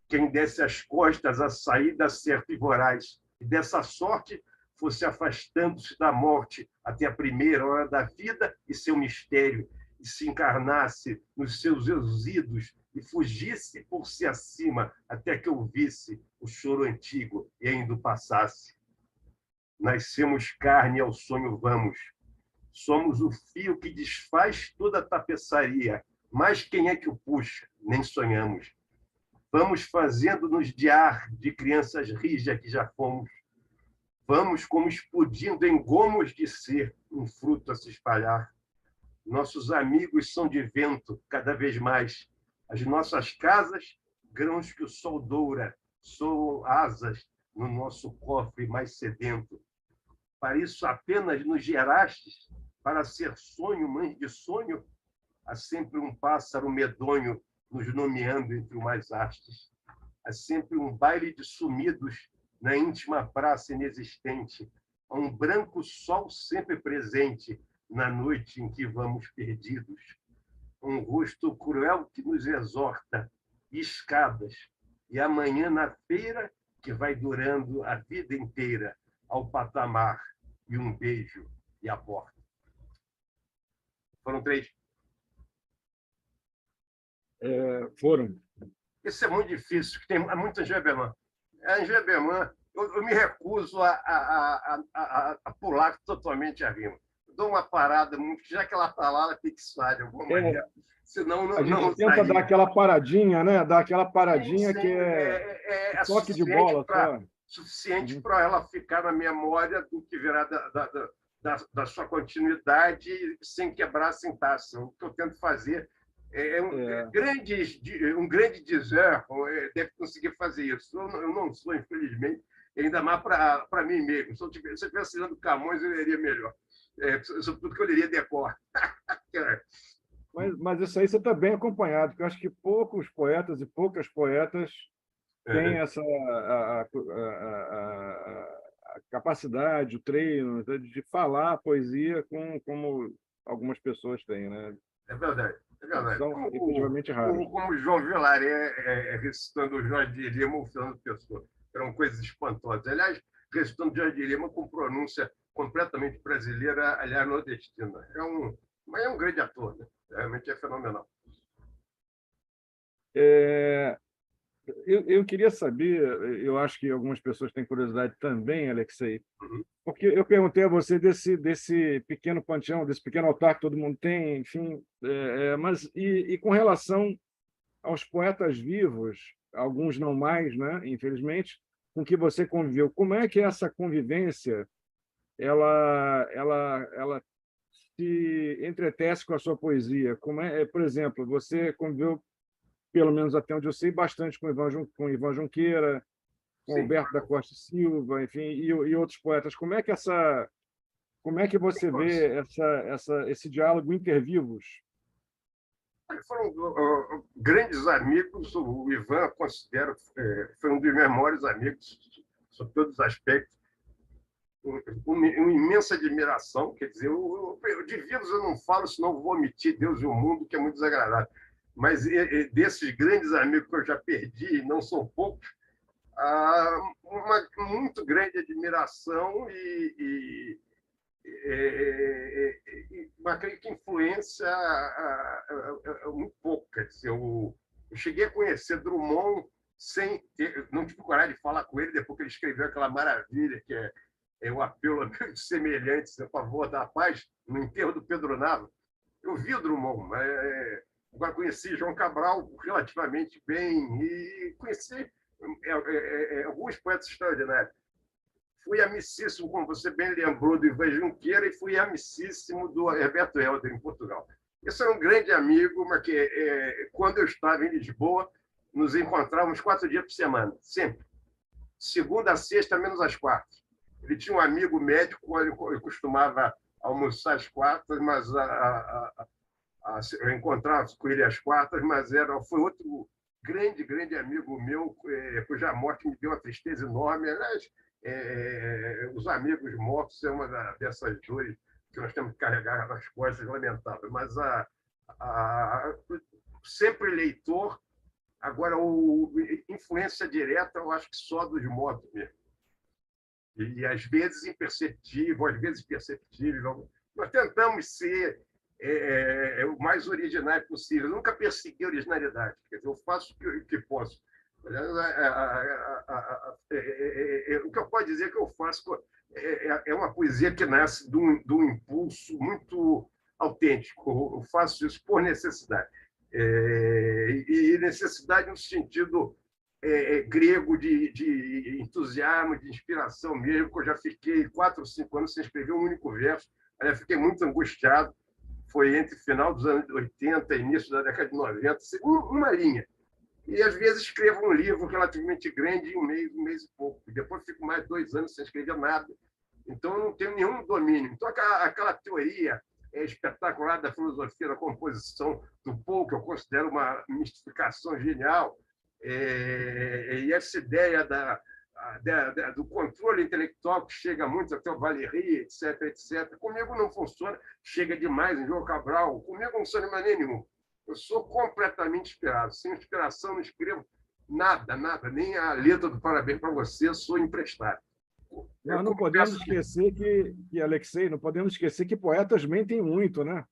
Quem desse as costas à saída certa e voraz, e dessa sorte fosse afastando-se da morte até a primeira hora da vida e seu mistério, e se encarnasse nos seus exílios e fugisse por si acima até que ouvisse o choro antigo e ainda o passasse. Nascemos carne e ao sonho vamos. Somos o fio que desfaz toda a tapeçaria, mas quem é que o puxa? Nem sonhamos. Vamos fazendo-nos de ar de crianças rijas que já fomos. Vamos como explodindo em gomos de ser um fruto a se espalhar. Nossos amigos são de vento cada vez mais. As nossas casas, grãos que o sol doura, soam asas no nosso cofre mais sedento. Para isso apenas nos gerastes, para ser sonho, mãe de sonho, há sempre um pássaro medonho nos nomeando entre o mais hastes. Há sempre um baile de sumidos na íntima praça inexistente. Há um branco sol sempre presente na noite em que vamos perdidos. Um rosto cruel que nos exorta, e escadas, e amanhã na feira que vai durando a vida inteira, ao patamar, e um beijo e a porta. Foram 3. Foram. Isso é muito difícil, porque tem muita Angebeman. A Angebeman, eu me recuso a pular totalmente a rima. Eu dou uma parada, já que ela está lá, ela tem que sair de alguma maneira. Senão não, a gente não tenta sairia. dar aquela paradinha, né? Dar aquela paradinha Sim, que é toque de suficiente bola. suficiente para ela ficar na memória do que virá da sua continuidade sem quebrar a sintaxe. O que eu tento fazer um grande dizer deve conseguir fazer isso. Eu não sou, infelizmente, ainda mais para mim mesmo. Se eu estivesse lendo Camões, eu leria melhor. Sobretudo que eu leria decor. Mas isso aí você está bem acompanhado, porque eu acho que poucos poetas e poucas poetas têm essa a capacidade, o treino de falar a poesia como algumas pessoas têm, né? É verdade. É verdade. São efetivamente raros. Como João Vilaré recitando o Jorge de Lima ou Fernando Pessoa. Eram coisas espantosas. Aliás, recitando Jorge de Lima com pronúncia completamente brasileira, aliás, nordestina. Mas é um grande ator, né? Realmente é fenomenal. Eu queria saber, eu acho que algumas pessoas têm curiosidade também, Alexei, porque eu perguntei a você desse pequeno panteão, desse pequeno altar que todo mundo tem, enfim, mas com relação aos poetas vivos, alguns não mais, né, infelizmente, com que você conviveu, como é que essa convivência ela se entretece com a sua poesia? Como por exemplo, você conviveu, pelo menos até onde eu sei, bastante com Ivan Junqueira, com Alberto da Costa Silva, enfim, e outros poetas. Como é que você vê esse diálogo intervivos? Foram grandes amigos. O Ivan, considero, foi um dos meus maiores amigos, sob todos os aspectos. Uma imensa admiração, quer dizer, de vivos eu não falo, senão vou omitir Deus e o mundo, que é muito desagradável. Mas desses grandes amigos que eu já perdi, e não são poucos, uma muito grande admiração e uma influência muito pouca. Eu cheguei a conhecer Drummond sem ter, não tive coragem de falar com ele depois que ele escreveu aquela maravilha que é o apelo a amigos semelhantes a favor da paz no enterro do Pedro Nava. Eu vi o Drummond, mas agora conheci João Cabral relativamente bem e conheci alguns poetas extraordinários. Fui amicíssimo, como você bem lembrou, do Ivan Junqueira e fui amicíssimo do Herberto Helder, em Portugal. Esse era um grande amigo, mas que quando eu estava em Lisboa, nos encontrávamos 4 dias por semana, sempre. Segunda a sexta, menos às quartas. Ele tinha um amigo médico, ele costumava almoçar às quartas, mas eu encontrava com ele às quartas, mas foi outro grande amigo meu, cuja morte me deu uma tristeza enorme. Aliás, os amigos mortos é uma dessas dores que nós temos que carregar nas costas, lamentável. Mas sempre leitor, agora influência direta, eu acho que só dos motos mesmo. E às vezes imperceptível, às vezes perceptível. Nós tentamos ser o mais original possível. Eu nunca persegui a originalidade. Quer dizer, eu faço o que posso. O que eu posso dizer que eu faço é uma poesia que nasce de um impulso muito autêntico. Eu faço isso por necessidade. E necessidade no sentido grego de entusiasmo, de inspiração mesmo, que eu já fiquei 4 ou 5 anos sem escrever um único verso. Eu fiquei muito angustiado. Foi entre final dos anos 80 e início da década de 90, uma linha. E, às vezes, escrevo um livro relativamente grande em um mês e pouco. E depois fico mais 2 anos sem escrever nada. Então, eu não tenho nenhum domínio. Então, aquela teoria espetacular da filosofia da composição do Poe, que eu considero uma mistificação genial, e essa ideia do controle intelectual que chega muito até o Valéry, etc., etc. Comigo não funciona, chega demais em João Cabral. Comigo não funciona de maneira nenhuma. Eu sou completamente inspirado. Sem inspiração, não escrevo nada, nem a letra do Parabéns para Você, sou emprestado. Nós não podemos esquecer que, Alexei, não podemos esquecer que poetas mentem muito, né?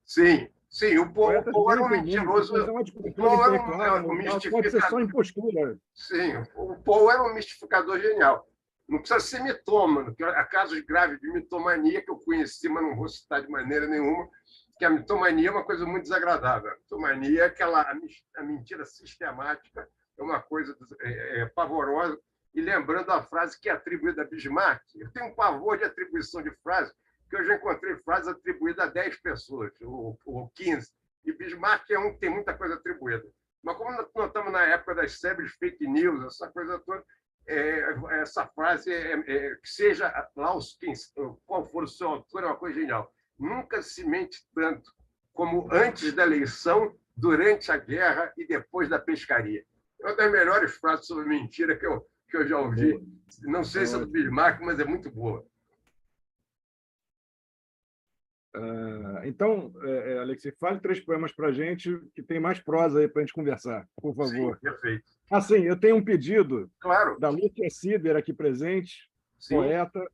Sim, o Poe era um mentiroso. O Poe era um mistificador. Pode ser só impostura. Sim, o Poe era um mistificador genial. Não precisa ser mitômano, porque há casos graves de mitomania que eu conheci, mas não vou citar de maneira nenhuma, que a mitomania é uma coisa muito desagradável. A mitomania é a mentira sistemática, é uma coisa pavorosa. E lembrando a frase que é atribuída a Bismarck, eu tenho um pavor de atribuição de frase, que eu já encontrei frases atribuídas a 10 pessoas, ou 15. E Bismarck é um que tem muita coisa atribuída. Mas como nós estamos na época das célebres fake news, essa coisa toda, essa frase, que seja lá qual for o seu autor, é uma coisa genial. Nunca se mente tanto como antes da eleição, durante a guerra e depois da pescaria. É uma das melhores frases sobre mentira que eu já ouvi. Não sei se é do Bismarck, mas é muito boa. Então, Alexei, fale 3 poemas para a gente, que tem mais prosa aí para a gente conversar, por favor. Sim, perfeito. Sim, eu tenho um pedido claro. da Lúcia Sider, aqui presente, sim, poeta,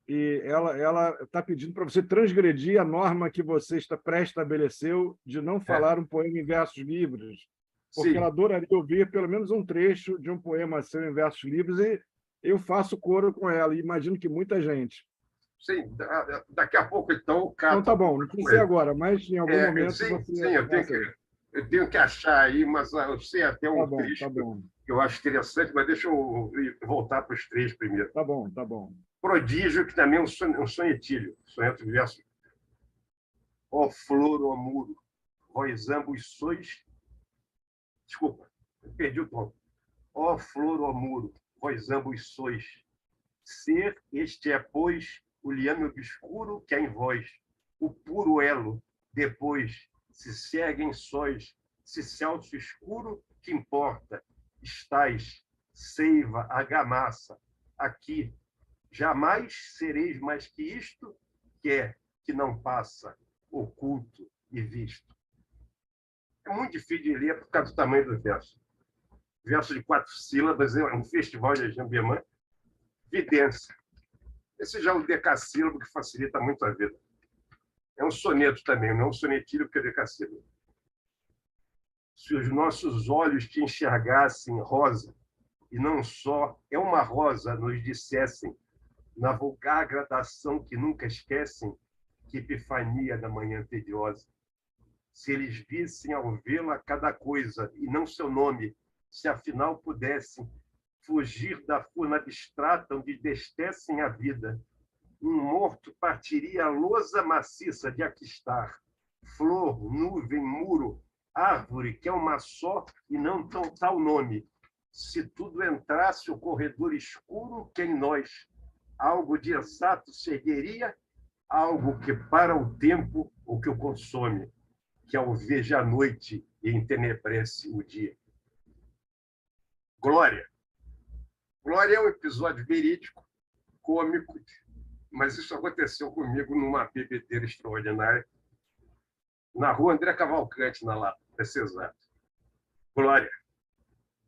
e ela está pedindo para você transgredir a norma que você pré-estabeleceu de não falar um poema em versos livres, porque ela adoraria ouvir pelo menos um trecho de um poema seu em versos livres, e eu faço coro com ela, e imagino que muita gente. Sim, daqui a pouco, então, o cara... Não, tá bom, não precisa ser agora, mas em algum momento sim, você... Sim, eu tenho que achar aí, mas eu sei até um trecho que eu acho interessante, mas deixa eu voltar para os 3 primeiro. Tá bom. Prodígio, que também é um sonetilho, soneto de verso. Ó flor, ó muro, vós ambos sois... Desculpa, eu perdi o tom. Ó flor, ó muro, vós ambos sois. Ser este é, pois, o liame obscuro que há em vós, o puro elo, depois, se seguem sóis, se celso escuro, que importa, estais, seiva, argamassa, aqui, jamais sereis mais que isto, que não passa, oculto e visto. É muito difícil de ler por causa do tamanho do verso. Verso de 4 sílabas, é um festival de Jambemã, vidência. Esse já é um decassílabo que facilita muito a vida. É um soneto também, não é um sonetilho, porque é decassílabo. Se os nossos olhos te enxergassem rosa, e não só é uma rosa, nos dissessem, na vulgar gradação que nunca esquecem, que epifania da manhã tediosa. Se eles vissem ao vê-la cada coisa, e não seu nome, se afinal pudessem fugir da furna abstrata onde destecem a vida. Um morto partiria a lousa maciça de aqui estar. Flor, nuvem, muro, árvore que é uma só e não tal nome. Se tudo entrasse o corredor escuro, que em nós algo de exato seguiria, algo que para o tempo o que o consome, que alveja a noite e entenebrece o dia. Glória. Glória é um episódio verídico, cômico, mas isso aconteceu comigo numa bebedeira extraordinária, na rua André Cavalcante, na Lapa, para ser exato. Glória.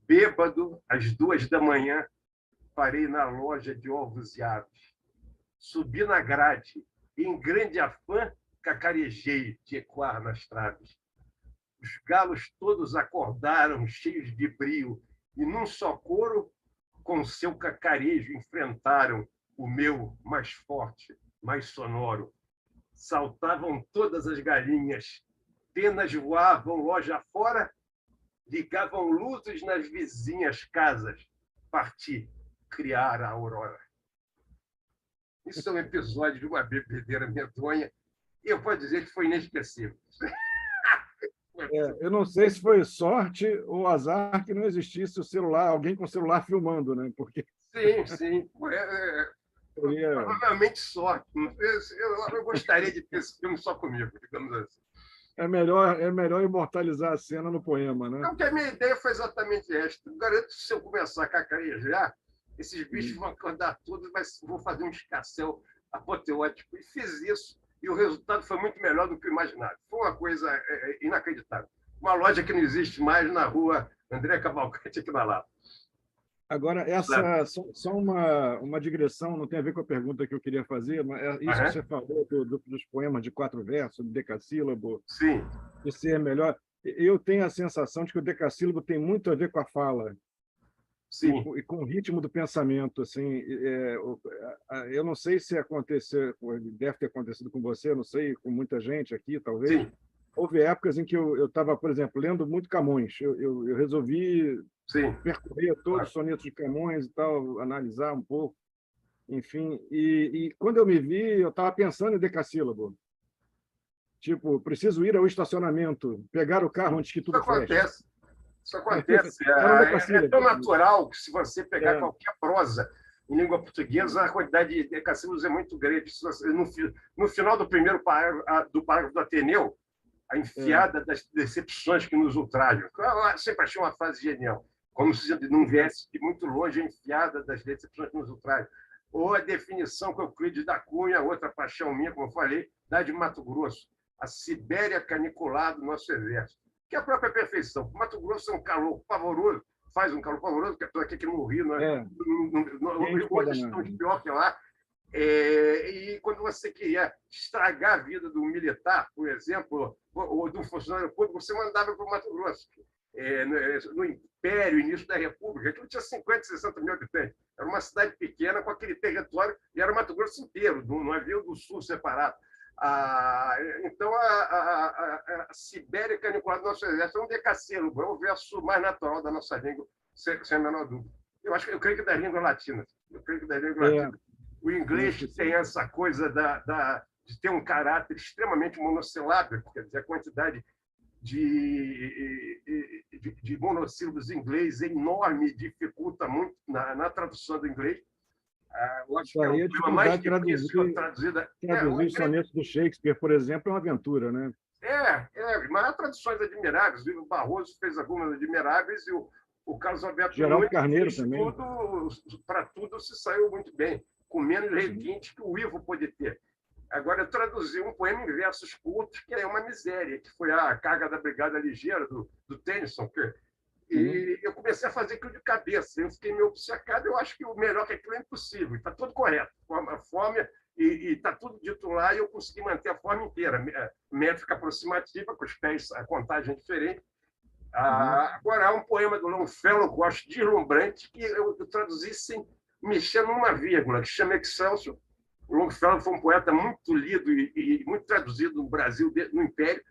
Bêbado, às 2 da manhã, parei na loja de ovos e aves. Subi na grade e, em grande afã, cacarejei de ecoar nas traves. Os galos todos acordaram, cheios de brio, e, num só coro, com seu cacarejo, enfrentaram o meu mais forte, mais sonoro. Saltavam todas as galinhas, penas voavam loja fora, ligavam luzes nas vizinhas casas. Parti criar a aurora. Isso é um episódio de uma bebedeira medonha e eu posso dizer que foi inesquecível. Eu não sei se foi sorte ou azar que não existisse o celular, alguém com o celular filmando, né? Porque Sim. Provavelmente sorte. Eu gostaria de ter esse filme só comigo, digamos assim. é melhor imortalizar a cena no poema, né? Não, porque a minha ideia foi exatamente esta. Eu garanto que se eu começar a cacarejar, esses bichos vão acordar tudo e vão fazer um escarcéu apoteótico. E fiz isso, e o resultado foi muito melhor do que eu imaginava. Foi uma coisa inacreditável. Uma loja que não existe mais na rua André Cavalcante, aqui na Lapa. Agora, essa só uma digressão, não tem a ver com a pergunta que eu queria fazer, mas isso que você falou dos poemas de 4 versos, do decassílabo, Sim. de ser melhor. Eu tenho a sensação de que o decassílabo tem muito a ver com a fala. Sim. E com o ritmo do pensamento. Assim, eu não sei se aconteceu, deve ter acontecido com você, não sei, com muita gente aqui, talvez. Sim. Houve épocas em que eu estava, por exemplo, lendo muito Camões. Eu resolvi percorrer todos os sonetos de Camões e tal, analisar um pouco, enfim. E quando eu me vi, eu estava pensando em decassílabo. Tipo, preciso ir ao estacionamento, pegar o carro antes que tudo feche. Isso acontece. É tão natural que, se você pegar qualquer prosa em língua portuguesa, a quantidade de decassílabos é muito grande. No final do primeiro parágrafo do Ateneu, a enfiada das decepções que nos ultrajam. Eu sempre achei uma frase genial, como se não viesse de muito longe a enfiada das decepções que nos ultrajam. Ou a definição que Euclides da Cunha, outra paixão minha, como eu falei, dá de Mato Grosso, a Sibéria canicular do nosso exército, que é a própria perfeição. O Mato Grosso é um calor pavoroso, faz um calor pavoroso, que é aqui no Rio, hoje estão pior que lá. E quando você queria estragar a vida do militar, por exemplo, ou de um funcionário público, você mandava para o Mato Grosso. No Império, início da República, aquilo tinha 50, 60 mil habitantes. Era uma cidade pequena com aquele território, e era o Mato Grosso inteiro, não havia o do Sul separado. Então, a Sibéria canicular do nosso exército é um decassílabo, é o verso mais natural da nossa língua, sem a menor dúvida. Eu creio que da língua latina. O inglês tem essa coisa de ter um caráter extremamente monossilábico, quer dizer, a quantidade de monossílabos em inglês é enorme, dificulta muito na tradução do inglês. Eu acho que é o tema mais difícil traduzida. Traduzir os sonetos do Shakespeare, por exemplo, é uma aventura, né? Mas há traduções admiráveis. O Barroso fez algumas admiráveis e o Carlos Alberto Geraldo Carneiro também. Para tudo se saiu muito bem, com menos requinte que o Ivo pode ter. Agora, eu traduzi um poema em versos curtos, que é uma miséria, que foi a Carga da Brigada Ligeira, do Tennyson. E eu comecei a fazer aquilo de cabeça. Eu fiquei meio obcecado. Eu acho que o melhor que aquilo é impossível. Está tudo correto. A forma, e está tudo dito lá, e eu consegui manter a forma inteira. Métrica aproximativa, com os pés, a contagem é diferente. Agora, há um poema do Longfellow, que eu acho deslumbrante, que eu traduzi sem mexer numa vírgula, que chama Excelsior. O Longfellow foi um poeta muito lido e muito traduzido no Brasil, no Império.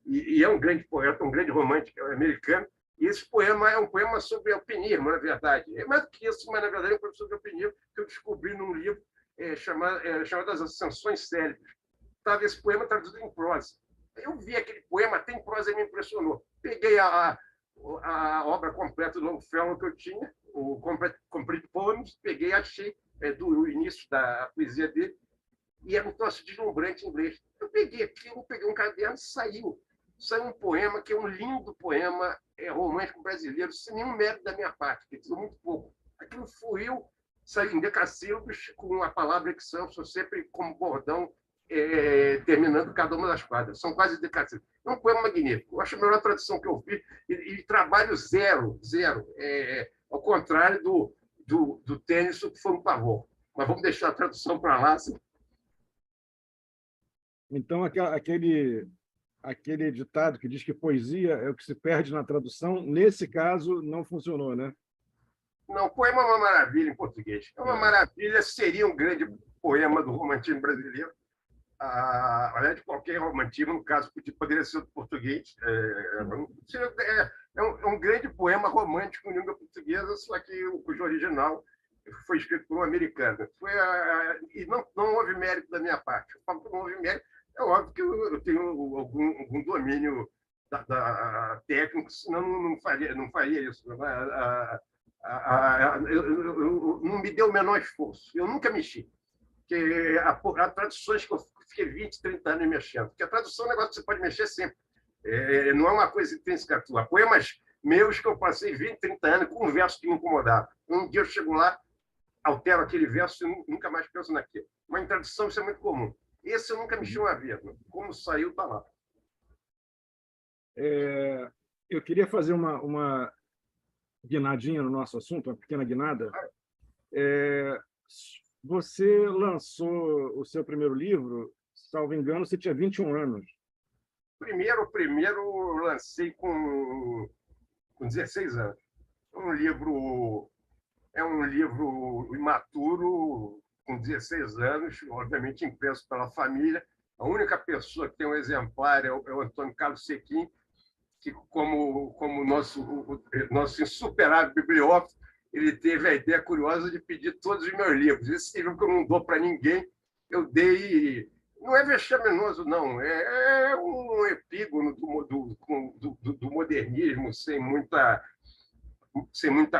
E é um grande poeta, um grande romântico americano. E esse poema é um poema sobre alpinismo, na verdade. É mais do que isso, mas, na verdade, é um poema sobre alpinismo que eu descobri num livro chamado As Ascensões Célebres. Estava esse poema traduzido em prosa. Eu vi aquele poema, tem prosa, me impressionou. Peguei a obra completa do Longfellow que eu tinha, o Complete Poems, peguei, achei do início da poesia dele, e era um troço deslumbrante em inglês. Eu peguei aquilo, peguei um caderno e saiu. Saiu um poema que é um lindo poema romântico brasileiro, sem nenhum mérito da minha parte, que diz muito pouco. Aquilo fluiu, saiu em decassílabos, com a palavra que são sempre como bordão, terminando cada uma das quadras. São quase decassílabos. É um poema magnífico. Eu acho a melhor tradução que eu fiz, e trabalho zero, zero. Ao contrário do tênis, que foi um pavor. Mas vamos deixar a tradução para lá. Assim. Então, aquele ditado que diz que poesia é o que se perde na tradução, nesse caso, não funcionou, né? Não, poema é uma maravilha em português. É uma maravilha, seria um grande poema do romantismo brasileiro. Aliás, de qualquer romantismo, no caso, poderia ser do português. É um grande poema romântico em língua portuguesa, só que cujo original foi escrito por um americano. E não houve mérito da minha parte. Eu falo que não houve mérito. É óbvio que eu tenho algum domínio técnico, senão não faria isso. Não me deu o menor esforço. Eu nunca mexi. Porque há traduções que eu fiquei 20, 30 anos mexendo. Porque a tradução é um negócio que você pode mexer sempre. Não é uma coisa intrínseca tua. Poemas meus que eu passei 20, 30 anos com um verso que me incomodava. Um dia eu chego lá, altero aquele verso e nunca mais penso naquilo. Mas em tradução isso é muito comum. Esse eu nunca mexi uma vez. Como saiu, está lá. Eu queria fazer uma guinadinha no nosso assunto, uma pequena guinada. Você lançou o seu primeiro livro, salvo engano, você tinha 21 anos. Primeiro lancei com 16 anos. É um livro imaturo, com 16 anos, obviamente impresso pela família. A única pessoa que tem um exemplar é o Antônio Carlos Sequim, que, como nosso insuperável bibliófilo, ele teve a ideia curiosa de pedir todos os meus livros. Esse livro que eu não dou para ninguém, eu dei. Não é vexaminoso, não. É um epígono do modernismo, sem muita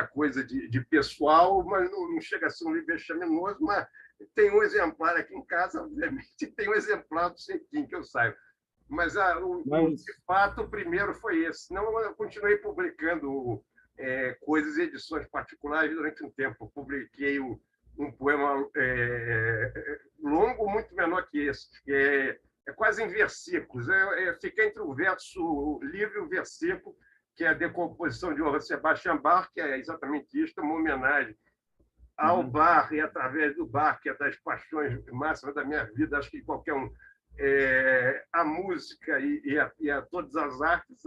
coisa de pessoal, mas não chega a ser um livro vexaminoso, mas tem um exemplar aqui em casa, obviamente, tem um exemplar do Sequim, que eu saiba. Mas, de fato, o primeiro foi esse. Senão, eu continuei publicando coisas e edições particulares durante um tempo. Eu publiquei um poema longo, muito menor que esse, que é quase em versículos. Fica entre o verso livre e o versículo, que é a decomposição de Johann Sebastian Bach, que é exatamente isso, uma homenagem ao Bach, e através do Bach, que é das paixões máximas da minha vida, acho que qualquer um, a música e a todas as artes.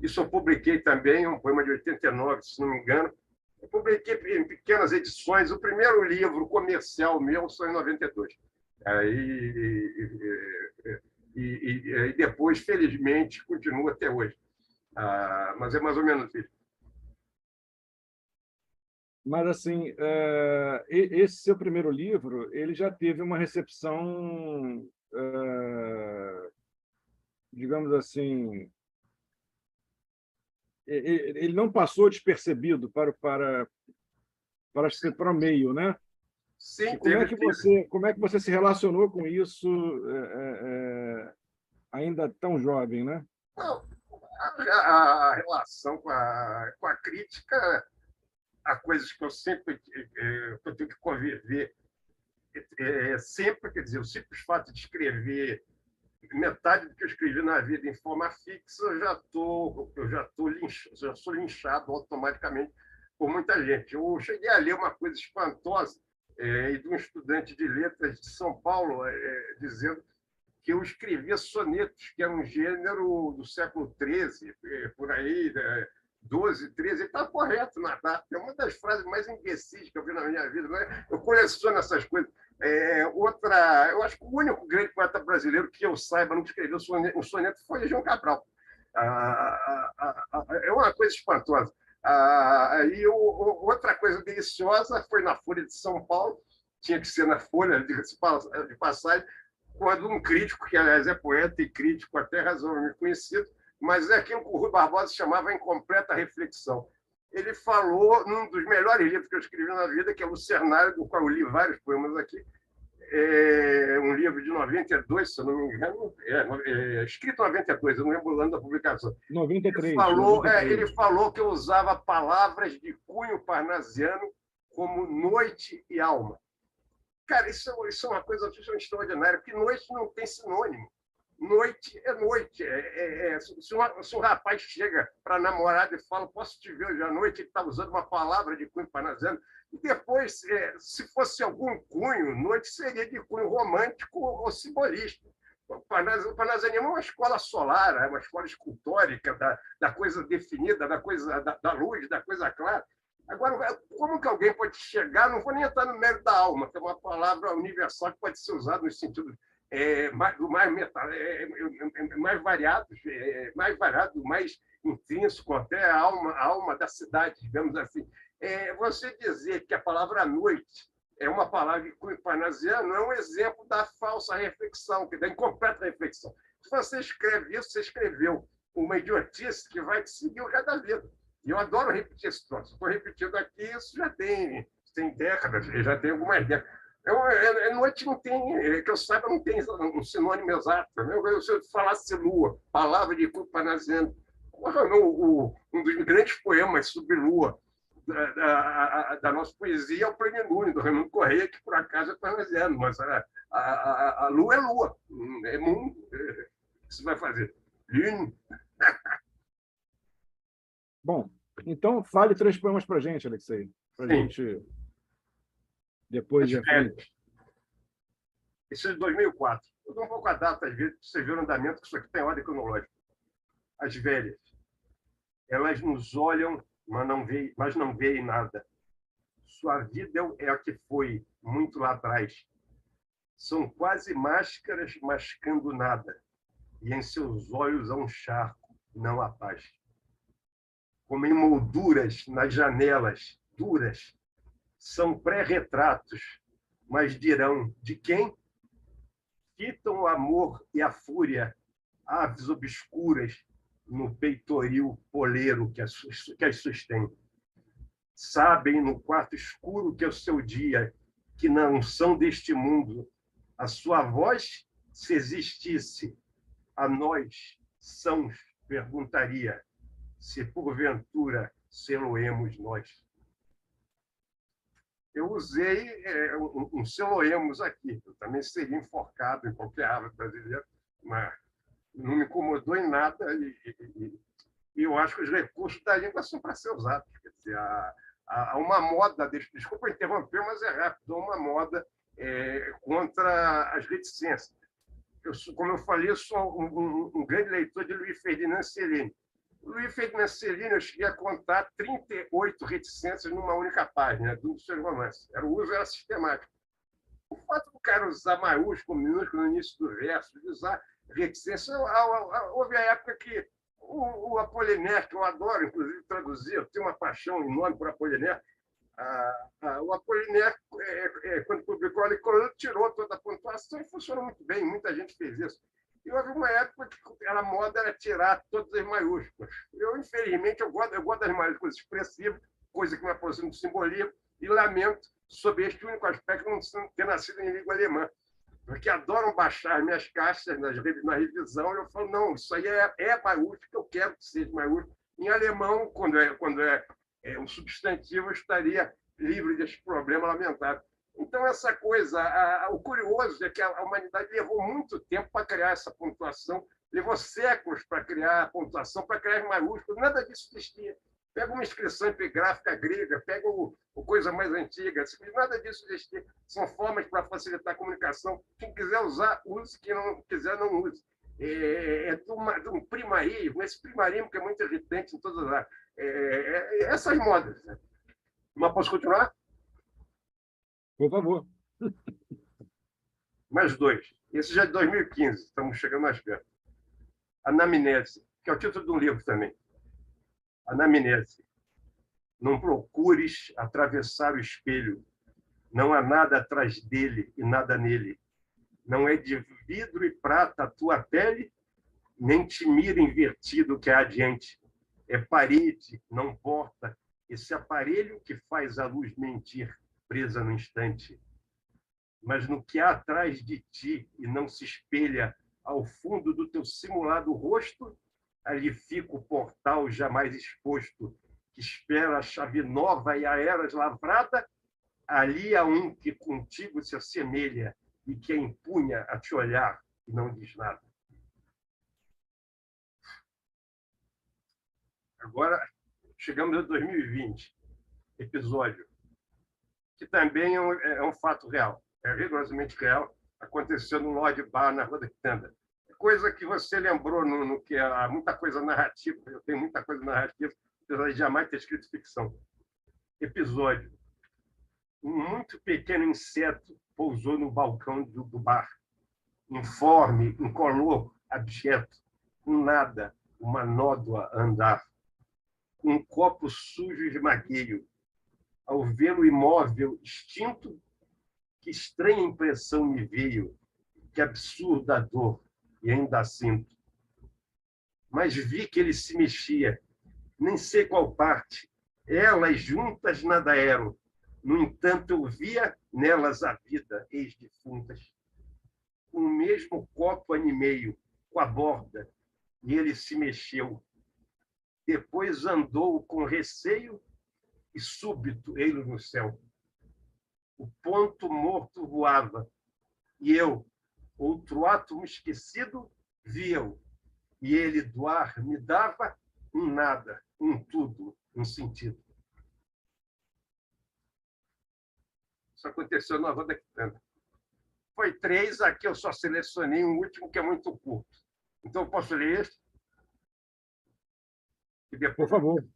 Isso eu publiquei também, um poema de 89, se não me engano. Eu publiquei em pequenas edições. O primeiro livro comercial meu só em 92. E depois, felizmente, continua até hoje. Mas é mais ou menos isso. Mas, assim, esse seu primeiro livro, ele já teve uma recepção, digamos assim, ele não passou despercebido para o meio, né? Sim, como é que você se relacionou com isso ainda tão jovem, né? Não, a relação com a crítica, há coisas que eu sempre eu tenho que conviver sempre, quer dizer, o simples fato de escrever metade do que eu escrevi na vida em forma fixa, eu já sou linchado automaticamente por muita gente. Eu cheguei a ler uma coisa espantosa de um estudante de letras de São Paulo, dizendo que eu escrevia sonetos, que era um gênero do século XIII, por aí, 12, 13, ele está correto na data. É uma das frases mais imbecis que eu vi na minha vida. Né? Eu coleciono essas coisas. Eu acho que o único grande poeta brasileiro que eu saiba não escreveu um soneto foi João Cabral. É uma coisa espantosa. Outra coisa deliciosa foi na Folha de São Paulo, tinha que ser na Folha, de passagem, quando um crítico, que aliás é poeta e crítico até razoavelmente conhecido, mas é aquilo que o Rui Barbosa chamava incompleta reflexão. Ele falou num dos melhores livros que eu escrevi na vida, que é O Cenário, do qual eu li vários poemas aqui, um livro de 92, se eu não me engano, escrito em 92, eu não lembro o ano da publicação. 93. Ele falou que eu usava palavras de cunho parnasiano como noite e alma. Cara, isso é uma coisa absolutamente extraordinária, porque noite não tem sinônimo. Noite é noite. Se um rapaz chega para a namorada e fala, posso te ver hoje à noite, ele está usando uma palavra de cunho parnasiano. E depois, se fosse algum cunho, noite seria de cunho romântico ou simbolista. O parnasianismo é uma escola solar, é uma escola escultórica da coisa definida, da coisa da luz, da coisa clara. Agora, como que alguém pode chegar, não vou nem entrar no mérito da alma, que é uma palavra universal que pode ser usada no sentido mais variado, mais intrínseco, até a alma da cidade, digamos assim. Você dizer que a palavra noite é uma palavra de cunho parnasiano é um exemplo da falsa reflexão, da incompleta reflexão. Se você escreve isso, você escreveu uma idiotice que vai te seguir o resto da vida. E eu adoro repetir esse troço. Estou repetindo aqui, isso já tem décadas, já tem algumas décadas. Noite não tem, que eu saiba, não tem um sinônimo exato. Se eu falasse lua, palavra de cunho parnasiano, um dos grandes poemas sobre lua da nossa poesia é o Plenilúnio, do Raimundo Corrêa, que por acaso é parnasiano, mas a lua é lua, é mundo. O que você vai fazer? Lune. Bom, então fale 3 poemas para a gente, Alexei. Para a gente depois de frente. Isso é de 2004. Eu dou um pouco a data, às vezes, para você ver o andamento, que isso aqui tem ordem cronológica. As velhas, elas nos olham, mas não veem nada. Sua vida é a que foi, muito lá atrás. São quase máscaras mascando nada, e em seus olhos há um charco, não há paz. Como em molduras nas janelas, duras, são pré-retratos, mas dirão de quem? Fitam o amor e a fúria, aves obscuras no peitoril poleiro que as sustém. Sabem no quarto escuro que é o seu dia, que não são deste mundo. A sua voz, se existisse, a nós sãos perguntaria, se porventura seloemos nós. Eu usei um seloemos aqui, eu também seria enforcado em qualquer árvore brasileira, mas não me incomodou em nada e eu acho que os recursos da língua são para ser usados. Quer dizer, há uma moda, desculpa interromper, mas é rápido, há uma moda contra as reticências. Como eu falei, eu sou um grande leitor de Luiz Ferdinand Cellini. Luiz Ferdinand Cellini, eu cheguei a contar 38 reticências numa única página, de um dos seus romances. O uso era sistemático. O fato do cara usar maiúsculo, minúsculo no início do verso, de usar reticência, houve a época que o Apollinaire, que eu adoro, inclusive, traduzir, eu tenho uma paixão enorme por Apollinaire. O Apollinaire, quando publicou a Licor, tirou toda a pontuação e funcionou muito bem, muita gente fez isso. E houve uma época que a moda era tirar todas as maiúsculas. Eu, infelizmente, eu gosto das maiúsculas expressivas, coisa que me aproxima do simbolismo, e lamento sobre este único aspecto não ter nascido em língua alemã. Porque adoram baixar minhas caixas na revisão, e eu falo, não, isso aí é maiúsculo, eu quero que seja maiúsculo. Em alemão, quando é um substantivo, eu estaria livre desse problema lamentável. Então, essa coisa, o curioso é que a humanidade levou muito tempo para criar essa pontuação, levou séculos para criar a pontuação, para criar as maiúsculas, nada disso existia. Pega uma inscrição epigráfica grega, pega coisa mais antiga, nada disso existia. São formas para facilitar a comunicação. Quem quiser usar, use, quem não quiser, não use. De um primarismo, esse primarismo que é muito irritante em todas as... essas modas. Né? Mas posso continuar? Por favor. Mais 2. Esse já é de 2015, estamos chegando mais perto. Anamnese, que é o título de um livro também. Anamnese. Não procures atravessar o espelho. Não há nada atrás dele e nada nele. Não é de vidro e prata a tua pele, nem te mira invertido que é adiante. É parede, não porta, esse aparelho que faz a luz mentir, presa no instante. Mas no que há atrás de ti e não se espelha ao fundo do teu simulado rosto, ali fica o portal jamais exposto, que espera a chave nova e a eras lavrada. Ali há um que contigo se assemelha e que a empunha a te olhar e não diz nada. Agora, chegamos a 2020, episódio, que também é um fato real, é rigorosamente real, aconteceu no Lord Bar, na Rua da Quitanda. Coisa que você lembrou no que há muita coisa narrativa, eu tenho muita coisa narrativa, apesar de jamais ter escrito ficção. Episódio. Um muito pequeno inseto pousou no balcão do bar. Informe, incolor, abjeto, um nada, uma nódoa a andar. Um copo sujo e esmagueio. Ao vê-lo imóvel, extinto, que estranha impressão me veio, que absurda dor, e ainda sinto. Mas vi que ele se mexia, nem sei qual parte. Elas juntas nada eram. No entanto, eu via nelas a vida, ex-defuntas. Com o mesmo copo animeio, com a borda, e ele se mexeu. Depois andou com receio e súbito ei-lo no céu. O ponto morto voava, e eu, outro átomo esquecido, via-o, e ele do ar me dava um nada, um tudo, um sentido. Isso aconteceu na Rua da Quitanda. Foi 3, aqui eu só selecionei um último que é muito curto. Então, eu posso ler este? E depois, por favor.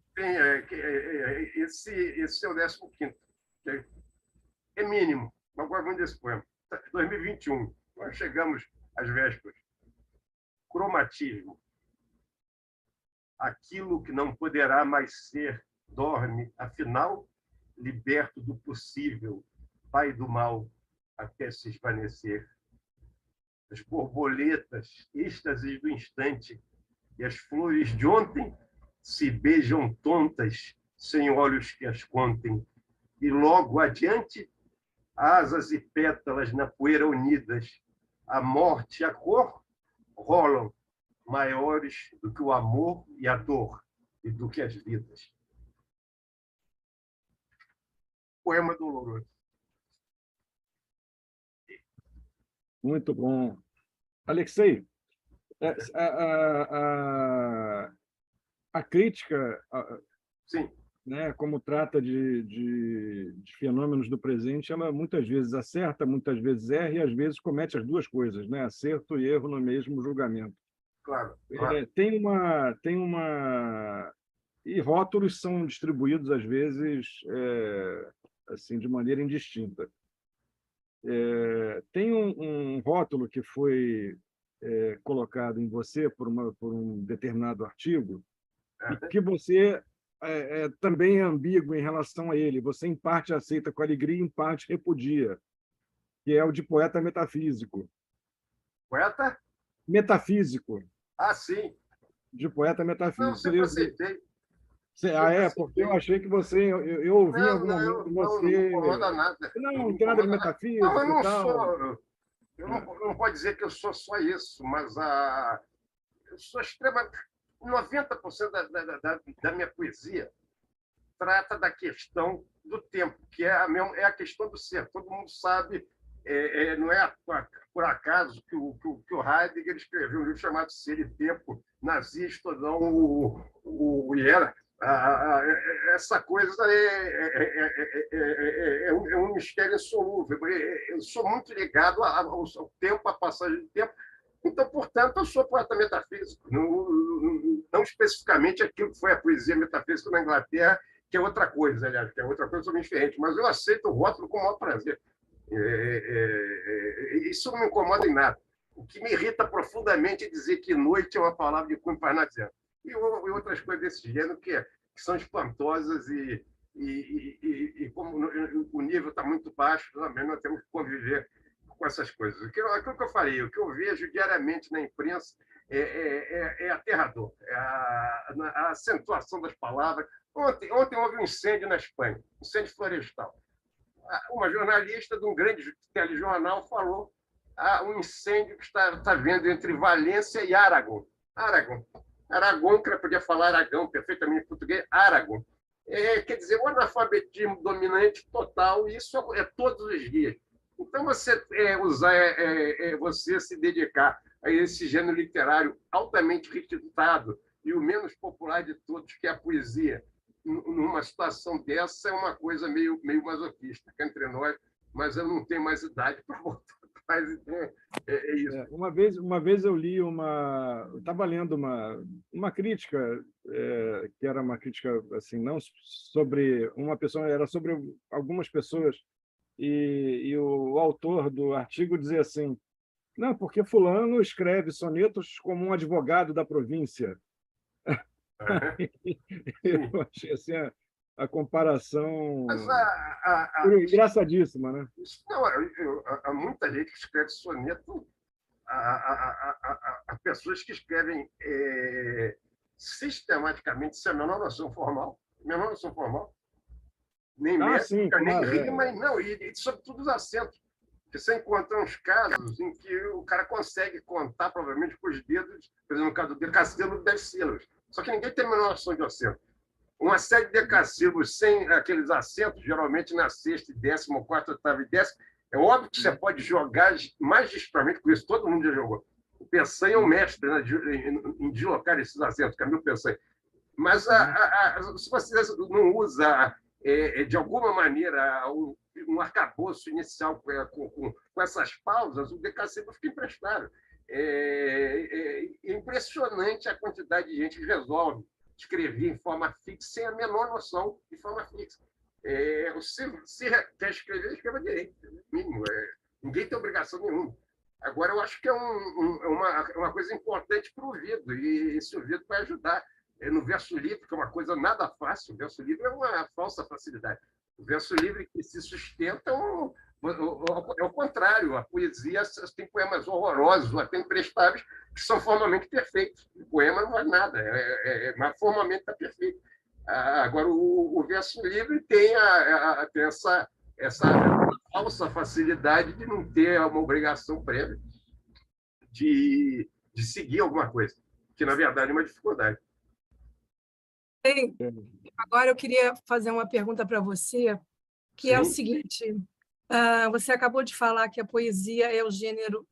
Esse é o 15º. É mínimo. Agora vamos desse poema. 2021. Nós chegamos às vésperas. Cromatismo. Aquilo que não poderá mais ser, dorme, afinal, liberto do possível, pai do mal, até se esvanecer. As borboletas, êxtases do instante, e as flores de ontem se beijam tontas, sem olhos que as contem, e logo adiante, asas e pétalas na poeira unidas, a morte e a cor rolam, maiores do que o amor e a dor, e do que as vidas. Poema doloroso. Muito bom. Alexei, a crítica, Sim. né, como trata de fenômenos do presente, ela muitas vezes acerta, muitas vezes erra e às vezes comete as duas coisas, né? Acerto e erro no mesmo julgamento. Claro. Tem uma e rótulos são distribuídos às vezes assim de maneira indistinta. Tem um rótulo que foi colocado em você por um determinado artigo e que você também é ambíguo em relação a ele. Você, em parte, aceita com alegria, em parte, repudia, que é o de poeta metafísico. Poeta? Metafísico. Ah, sim. De poeta metafísico. Não, sempre aceitei. Porque eu achei que você... Eu ouvi em algum momento você... Não incomoda nada. Não tem nada de metafísico não, eu não e tal. sou... Eu não pode dizer que eu sou só isso, mas eu sou extremamente... 90% da minha poesia trata da questão do tempo, que é a questão do ser. Todo mundo sabe, não é por acaso que o Heidegger escreveu um livro chamado Ser e Tempo, nazista, não o Hierarca. Essa coisa é um mistério insolúvel. Eu sou muito ligado ao tempo, à passagem do tempo. Então, portanto, eu sou poeta metafísico, não especificamente aquilo que foi a poesia metafísica na Inglaterra, que é outra coisa, aliás, que é outra coisa totalmente diferente, mas eu aceito o rótulo com o maior prazer. Isso não me incomoda em nada. O que me irrita profundamente é dizer que noite é uma palavra de cunho parnasiano. E outras coisas desse gênero que são espantosas e como o nível está muito baixo, também nós temos que conviver com essas coisas. Aquilo que eu falei, o que eu vejo diariamente na imprensa é aterrador. É a acentuação das palavras. Ontem houve um incêndio na Espanha, incêndio florestal. Uma jornalista de um grande telejornal falou um incêndio que está havendo entre Valência e Aragão. Aragão, que ela podia falar Aragão, perfeitamente em português, Aragão. Quer dizer, o analfabetismo dominante total, e isso é todos os dias. Então, você você se dedicar a esse gênero literário altamente requisitado e o menos popular de todos, que é a poesia, numa situação dessa, é uma coisa meio masoquista, cá entre nós, mas eu não tenho mais idade para voltar atrás, então é isso. Uma vez eu li eu estava lendo uma crítica, que era uma crítica assim, não sobre uma pessoa, era sobre algumas pessoas, e o autor do artigo dizia assim: não, porque fulano escreve sonetos como um advogado da província. Eu achei assim a comparação engraçadíssima, né? Não, há muita gente que escreve soneto, há pessoas que escrevem sistematicamente sem a menor noção formal, nem métrica, nem rima, não, e sobretudo os acentos. Você encontra uns casos em que o cara consegue contar, provavelmente, com os dedos, por exemplo, no caso do decassílabo, 10 sílabas. Só que ninguém tem a menor noção de acento. Uma série de decassílabos sem aqueles acentos, geralmente na sexta, décima, quarta, oitava e décima, é óbvio que você pode jogar magistralmente com isso, todo mundo já jogou. O Peçanha é um mestre, né, em deslocar esses acentos, Camilo Peçanha. Mas se você não usa, de alguma maneira, um arcabouço inicial com essas pausas, o decassílabo fica imprestável. É impressionante a quantidade de gente que resolve escrever em forma fixa sem a menor noção de forma fixa. Se quer escrever, escreva direito, mínimo. Ninguém tem obrigação nenhuma. Agora, eu acho que é uma coisa importante para o ouvido, e esse ouvido vai ajudar. No verso livre, que é uma coisa nada fácil, o verso livre é uma falsa facilidade. O verso livre que se sustenta é o contrário. A poesia tem poemas horrorosos, ou até imprestáveis, que são formalmente perfeitos. O poema não é nada, mas formalmente está perfeito. Agora, o verso livre tem essa falsa facilidade de não ter uma obrigação prévia de seguir alguma coisa, que, na verdade, é uma dificuldade. Agora eu queria fazer uma pergunta para você, que é o seguinte: você acabou de falar que a poesia é o gênero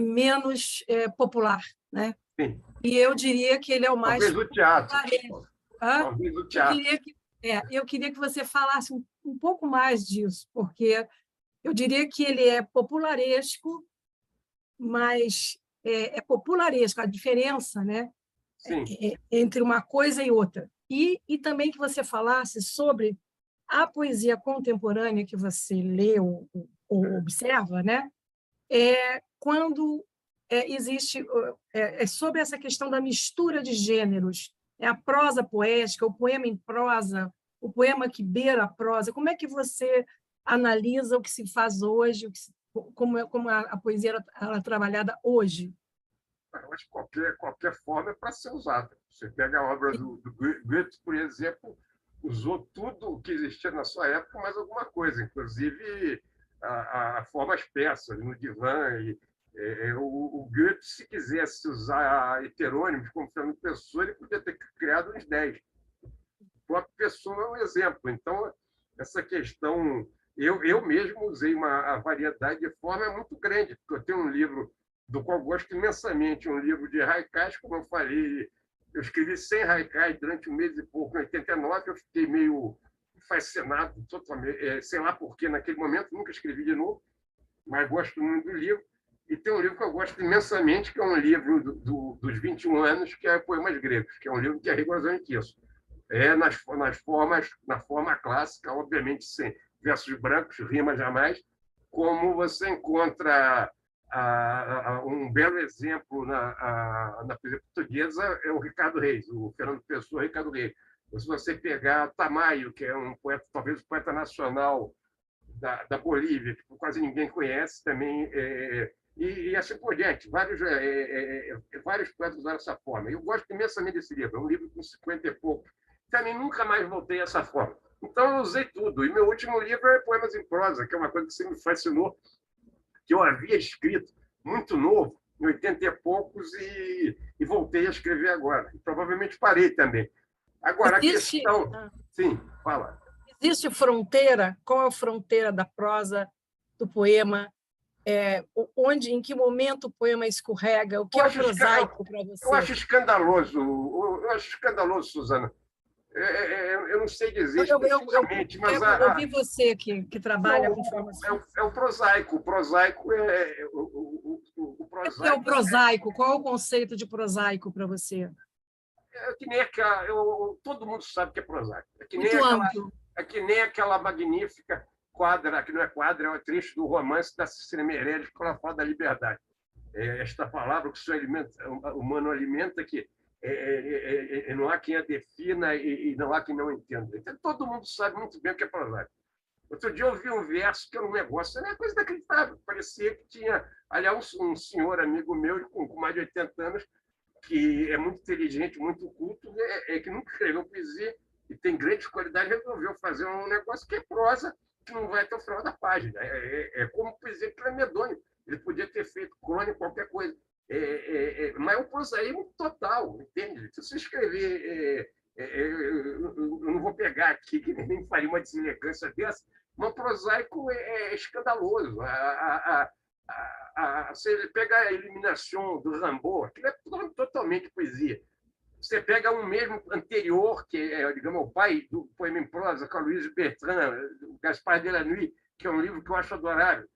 menos popular, né? Sim. E eu diria que ele é o mais Talvez o teatro. Talvez o teatro. Eu queria que você falasse um pouco mais disso, porque eu diria que ele é popularesco, mas é popularesco, a diferença, né? Entre uma coisa e outra. E também que você falasse sobre a poesia contemporânea que você lê ou observa, né? Quando existe sobre essa questão da mistura de gêneros, a prosa poética, o poema em prosa, o poema que beira a prosa. Como é que você analisa o que se faz hoje, como a poesia ela é trabalhada hoje? Mas qualquer forma é para ser usada. Você pega a obra do Goethe, por exemplo, usou tudo o que existia na sua época, mais alguma coisa, inclusive formas persas, no divã. O Goethe, se quisesse usar heterônimos como Fernando Pessoa, ele podia ter criado uns 10. O próprio Pessoa é um exemplo. Então, essa questão... Eu mesmo usei a variedade de forma muito grande, porque eu tenho um livro do qual gosto imensamente, um livro de haikais, como eu falei. Eu escrevi 100 haikais durante um mês e pouco. Em 89, eu fiquei meio fascinado, totalmente, sei lá por quê, naquele momento, nunca escrevi de novo, mas gosto muito do livro. E tem um livro que eu gosto imensamente, que é um livro dos 21 anos, que é Poemas Gregos, que é um livro que é rigorosamente isso. Na forma clássica, obviamente, sem versos brancos, rima jamais, como você encontra um belo exemplo na poesia portuguesa é o Ricardo Reis, o Fernando Pessoa e Ricardo Reis. Se você pegar Tamayo, que é um poeta, talvez o poeta nacional da Bolívia, que quase ninguém conhece também, e assim por diante. Vários poetas usaram essa forma. Eu gosto imensamente desse livro, é um livro com 50 e pouco. Também nunca mais voltei a essa forma. Então, eu usei tudo. E meu último livro é Poemas em Prosa, que é uma coisa que sempre me fascinou, que eu havia escrito muito novo, em 80 e poucos, e voltei a escrever agora. E provavelmente parei também. Agora, a questão... Sim, fala. Existe fronteira? Qual é a fronteira da prosa, do poema? Em que momento o poema escorrega? O que é o prosaico para você? Eu acho escandaloso, Suzana. Eu não sei dizer especificamente, mas... Eu ouvi você que trabalha com informação. É o prosaico. O prosaico é... O que é o prosaico? Qual é o conceito de prosaico para você? É que nem todo mundo sabe que é prosaico. É que nem aquela magnífica quadra, que não é quadra, é um trecho do romance da Cecília Meirelles, que ela fala da liberdade. Esta palavra que o humano alimenta, que não há quem a defina e não há quem não entenda. Então, todo mundo sabe muito bem o que é prosaico. Outro dia eu ouvi um verso que era um negócio, não é coisa inacreditável. Parecia que tinha, aliás, um senhor amigo meu com mais de 80 anos, que é muito inteligente, muito culto, que nunca escreveu poesia e tem grandes qualidades, resolveu fazer um negócio que é prosa, que não vai até o final da página. Como poesia que é medonho. Ele podia ter feito crônica, qualquer coisa. Mas é um prosaísmo total, entende? Se você escrever... eu não vou pegar aqui, que nem faria uma deselegância dessa, mas o prosaico é escandaloso. Você pega a eliminação do Rimbaud, aquilo é totalmente poesia. Você pega um mesmo anterior, que é, digamos, o pai do poema em prosa, com a Louise Bertrand, o Gaspard Delanoë, que é um livro que eu acho adorável,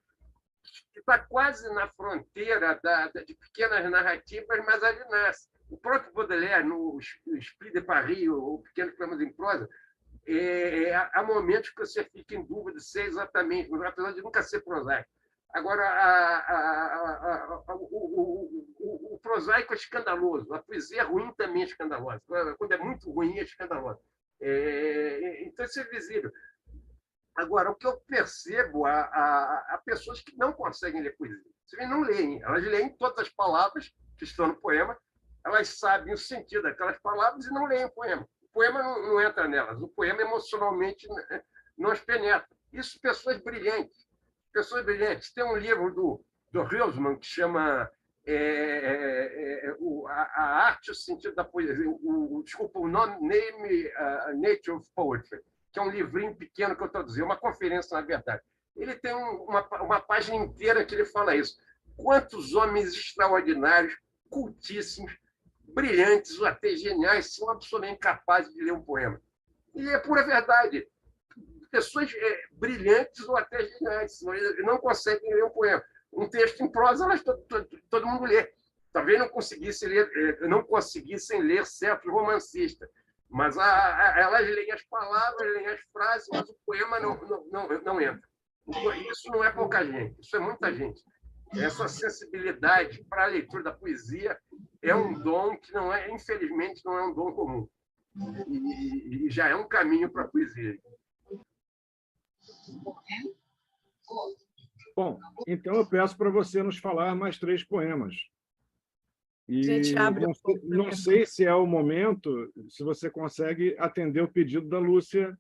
que está quase na fronteira de pequenas narrativas, mas ali nasce. O próprio Baudelaire, no Esprit de Paris, ou Pequenos Poemas em Prosa, há momentos que você fica em dúvida se é exatamente, apesar de nunca ser prosaico. Agora, o prosaico é escandaloso, a poesia ruim também é escandalosa. Quando é muito ruim, é escandalosa. Então, isso é visível. Agora, o que eu percebo, há pessoas que não conseguem ler poesia. Você não leem, elas leem todas as palavras que estão no poema, elas sabem o sentido daquelas palavras e não leem o poema. O poema não entra nelas, o poema emocionalmente não as penetra. Isso, pessoas brilhantes. Tem um livro do Hülsmann que chama A Arte e o Sentido da Poesia, desculpa, o Name Nature of Poetry, que é um livrinho pequeno que eu traduzi, uma conferência, na verdade. Ele tem uma página inteira que ele fala isso. Quantos homens extraordinários, cultíssimos, brilhantes ou até geniais são absolutamente incapazes de ler um poema. E é pura verdade. Pessoas brilhantes ou até geniais não conseguem ler um poema. Um texto em prosa, todo mundo lê. Talvez não conseguissem ler certos romancistas, mas elas leem as palavras, leem as frases, mas o poema não entra. Isso não é pouca gente, isso é muita gente. Essa sensibilidade para a leitura da poesia é um dom que infelizmente, não é um dom comum. E já é um caminho para a poesia. Bom, então eu peço para você nos falar mais 3 poemas. E não sei se é o momento, se você consegue atender o pedido da Lúcia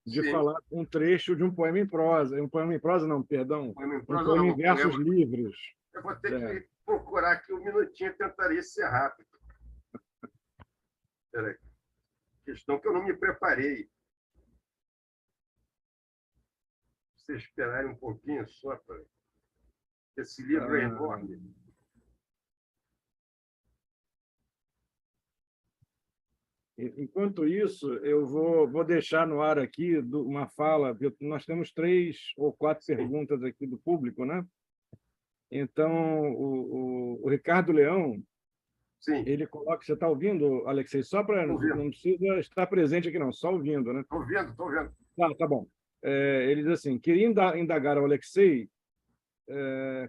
de Sim. falar um trecho de um poema em prosa. Um poema em prosa, não, perdão. Um poema em versos livres. Eu vou ter que procurar aqui um minutinho e tentaria ser rápido. Espera aí. Questão que eu não me preparei. Vocês esperarem um pouquinho só para... Esse livro é enorme. Enquanto isso, eu vou deixar no ar aqui uma fala. Nós temos 3 ou 4 perguntas aqui do público, né? Então, o Ricardo Leão, Sim. ele coloca... Você está ouvindo, Alexei? Só para... Não precisa estar presente aqui, não. Só ouvindo, né? Estou vendo. Tá bom. Ele diz assim, queria indagar ao Alexei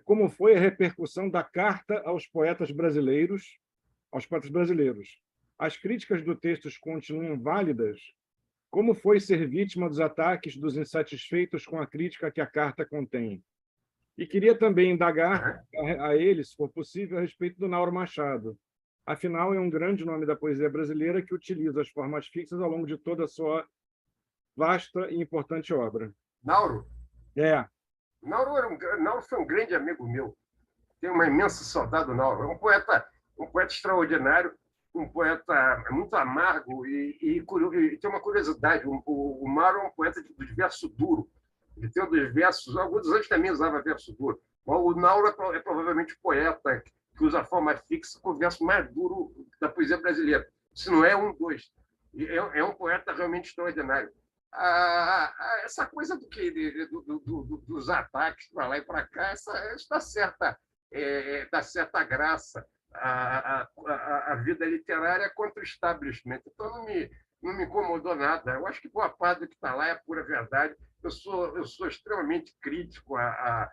como foi a repercussão da carta aos poetas brasileiros. As críticas do texto continuam válidas? Como foi ser vítima dos ataques dos insatisfeitos com a crítica que a carta contém? E queria também indagar a ele, se for possível, a respeito do Nauro Machado. Afinal, é um grande nome da poesia brasileira que utiliza as formas fixas ao longo de toda a sua vasta e importante obra. Nauro? É. Nauro foi um grande amigo meu. Tenho uma imensa saudade do Nauro. É um poeta extraordinário, um poeta muito amargo e tem uma curiosidade. O Nauro é um poeta do verso duro. Ele tem um dos versos... Alguns antes também usava verso duro. Mas o Nauro é provavelmente o poeta que usa a forma fixa com o verso mais duro da poesia brasileira. Se não é dois. É um poeta realmente extraordinário. Essa coisa dos ataques para lá e para cá, isso dá certa graça. A vida literária contra o establishment. Então, não me incomodou nada. Eu acho que boa parte do que está lá é pura verdade. Eu sou extremamente crítico a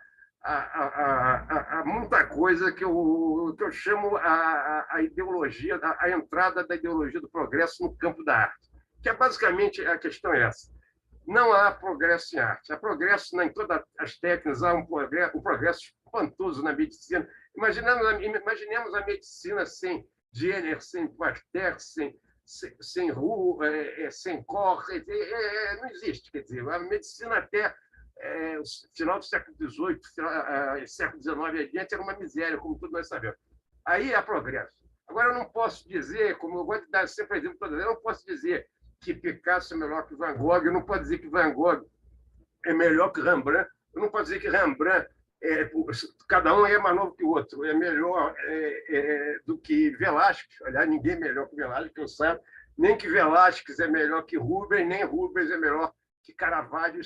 muita coisa que eu chamo a ideologia, a entrada da ideologia do progresso no campo da arte. Que é basicamente a questão é essa. Não há progresso em arte. Há progresso em todas as técnicas, há um progresso espantoso na medicina. Imaginemos a medicina sem Jenner, sem Pasteur, sem Roux, sem Koch. Não existe. Quer dizer, a medicina até final do século XVIII, século XIX adiante, era uma miséria, como todos nós sabemos. Aí há progresso. Agora, eu não posso dizer, como eu gosto de dar sempre exemplo, eu não posso dizer que Picasso é melhor que Van Gogh, eu não posso dizer que Van Gogh é melhor que Rembrandt, eu não posso dizer que Rembrandt, cada um é mais novo que o outro, é melhor do que Velázquez. Aliás, ninguém é melhor que Velázquez, que eu saiba, nem que Velázquez é melhor que Rubens, nem Rubens é melhor que Caravaggio,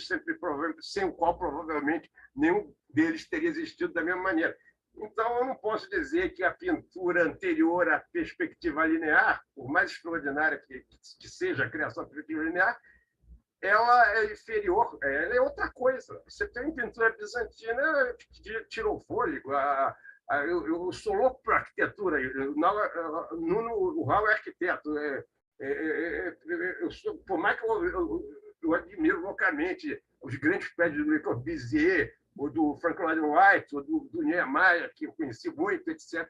sem o qual provavelmente nenhum deles teria existido da mesma maneira. Então, eu não posso dizer que a pintura anterior à perspectiva linear, por mais extraordinária que seja a criação da perspectiva linear, ela é inferior, ela é outra coisa. Você tem pintura bizantina que tirou fôlego. Eu sou louco por arquitetura. O Raul é arquiteto. Por mais que eu admiro loucamente os grandes prédios do Le Corbusier, ou do Frank Lloyd Wright, ou do Niemeyer, que eu conheci muito, etc.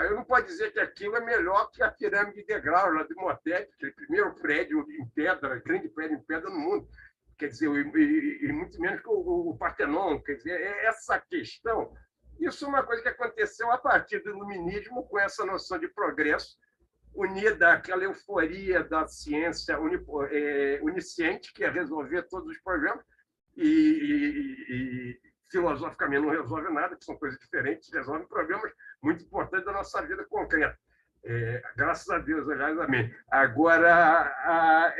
Eu não posso dizer que aquilo é melhor que a pirâmide de degrau lá de Imhotep, aquele primeiro prédio em pedra, grande prédio em pedra no mundo. Quer dizer, e muito menos que o Partenon. Quer dizer, essa questão, isso é uma coisa que aconteceu a partir do iluminismo, com essa noção de progresso, unida àquela euforia da ciência onisciente, que é resolver todos os problemas, e filosoficamente não resolve nada, que são coisas diferentes, resolve problemas muito importantes da nossa vida concreta. Graças a Deus, aliás, amém. Agora,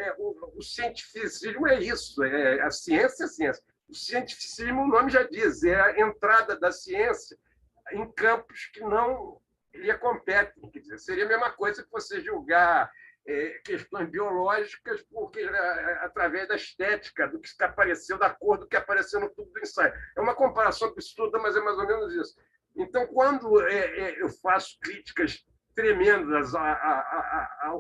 o cientificismo é isso, a ciência é a ciência. O cientificismo, o nome já diz, é a entrada da ciência em campos que não lhe competem. Quer dizer, seria a mesma coisa que você julgar questões biológicas através da estética, do que apareceu, da cor do que apareceu no tubo do ensaio. É uma comparação absurda, mas é mais ou menos isso. Então, quando eu faço críticas tremendas à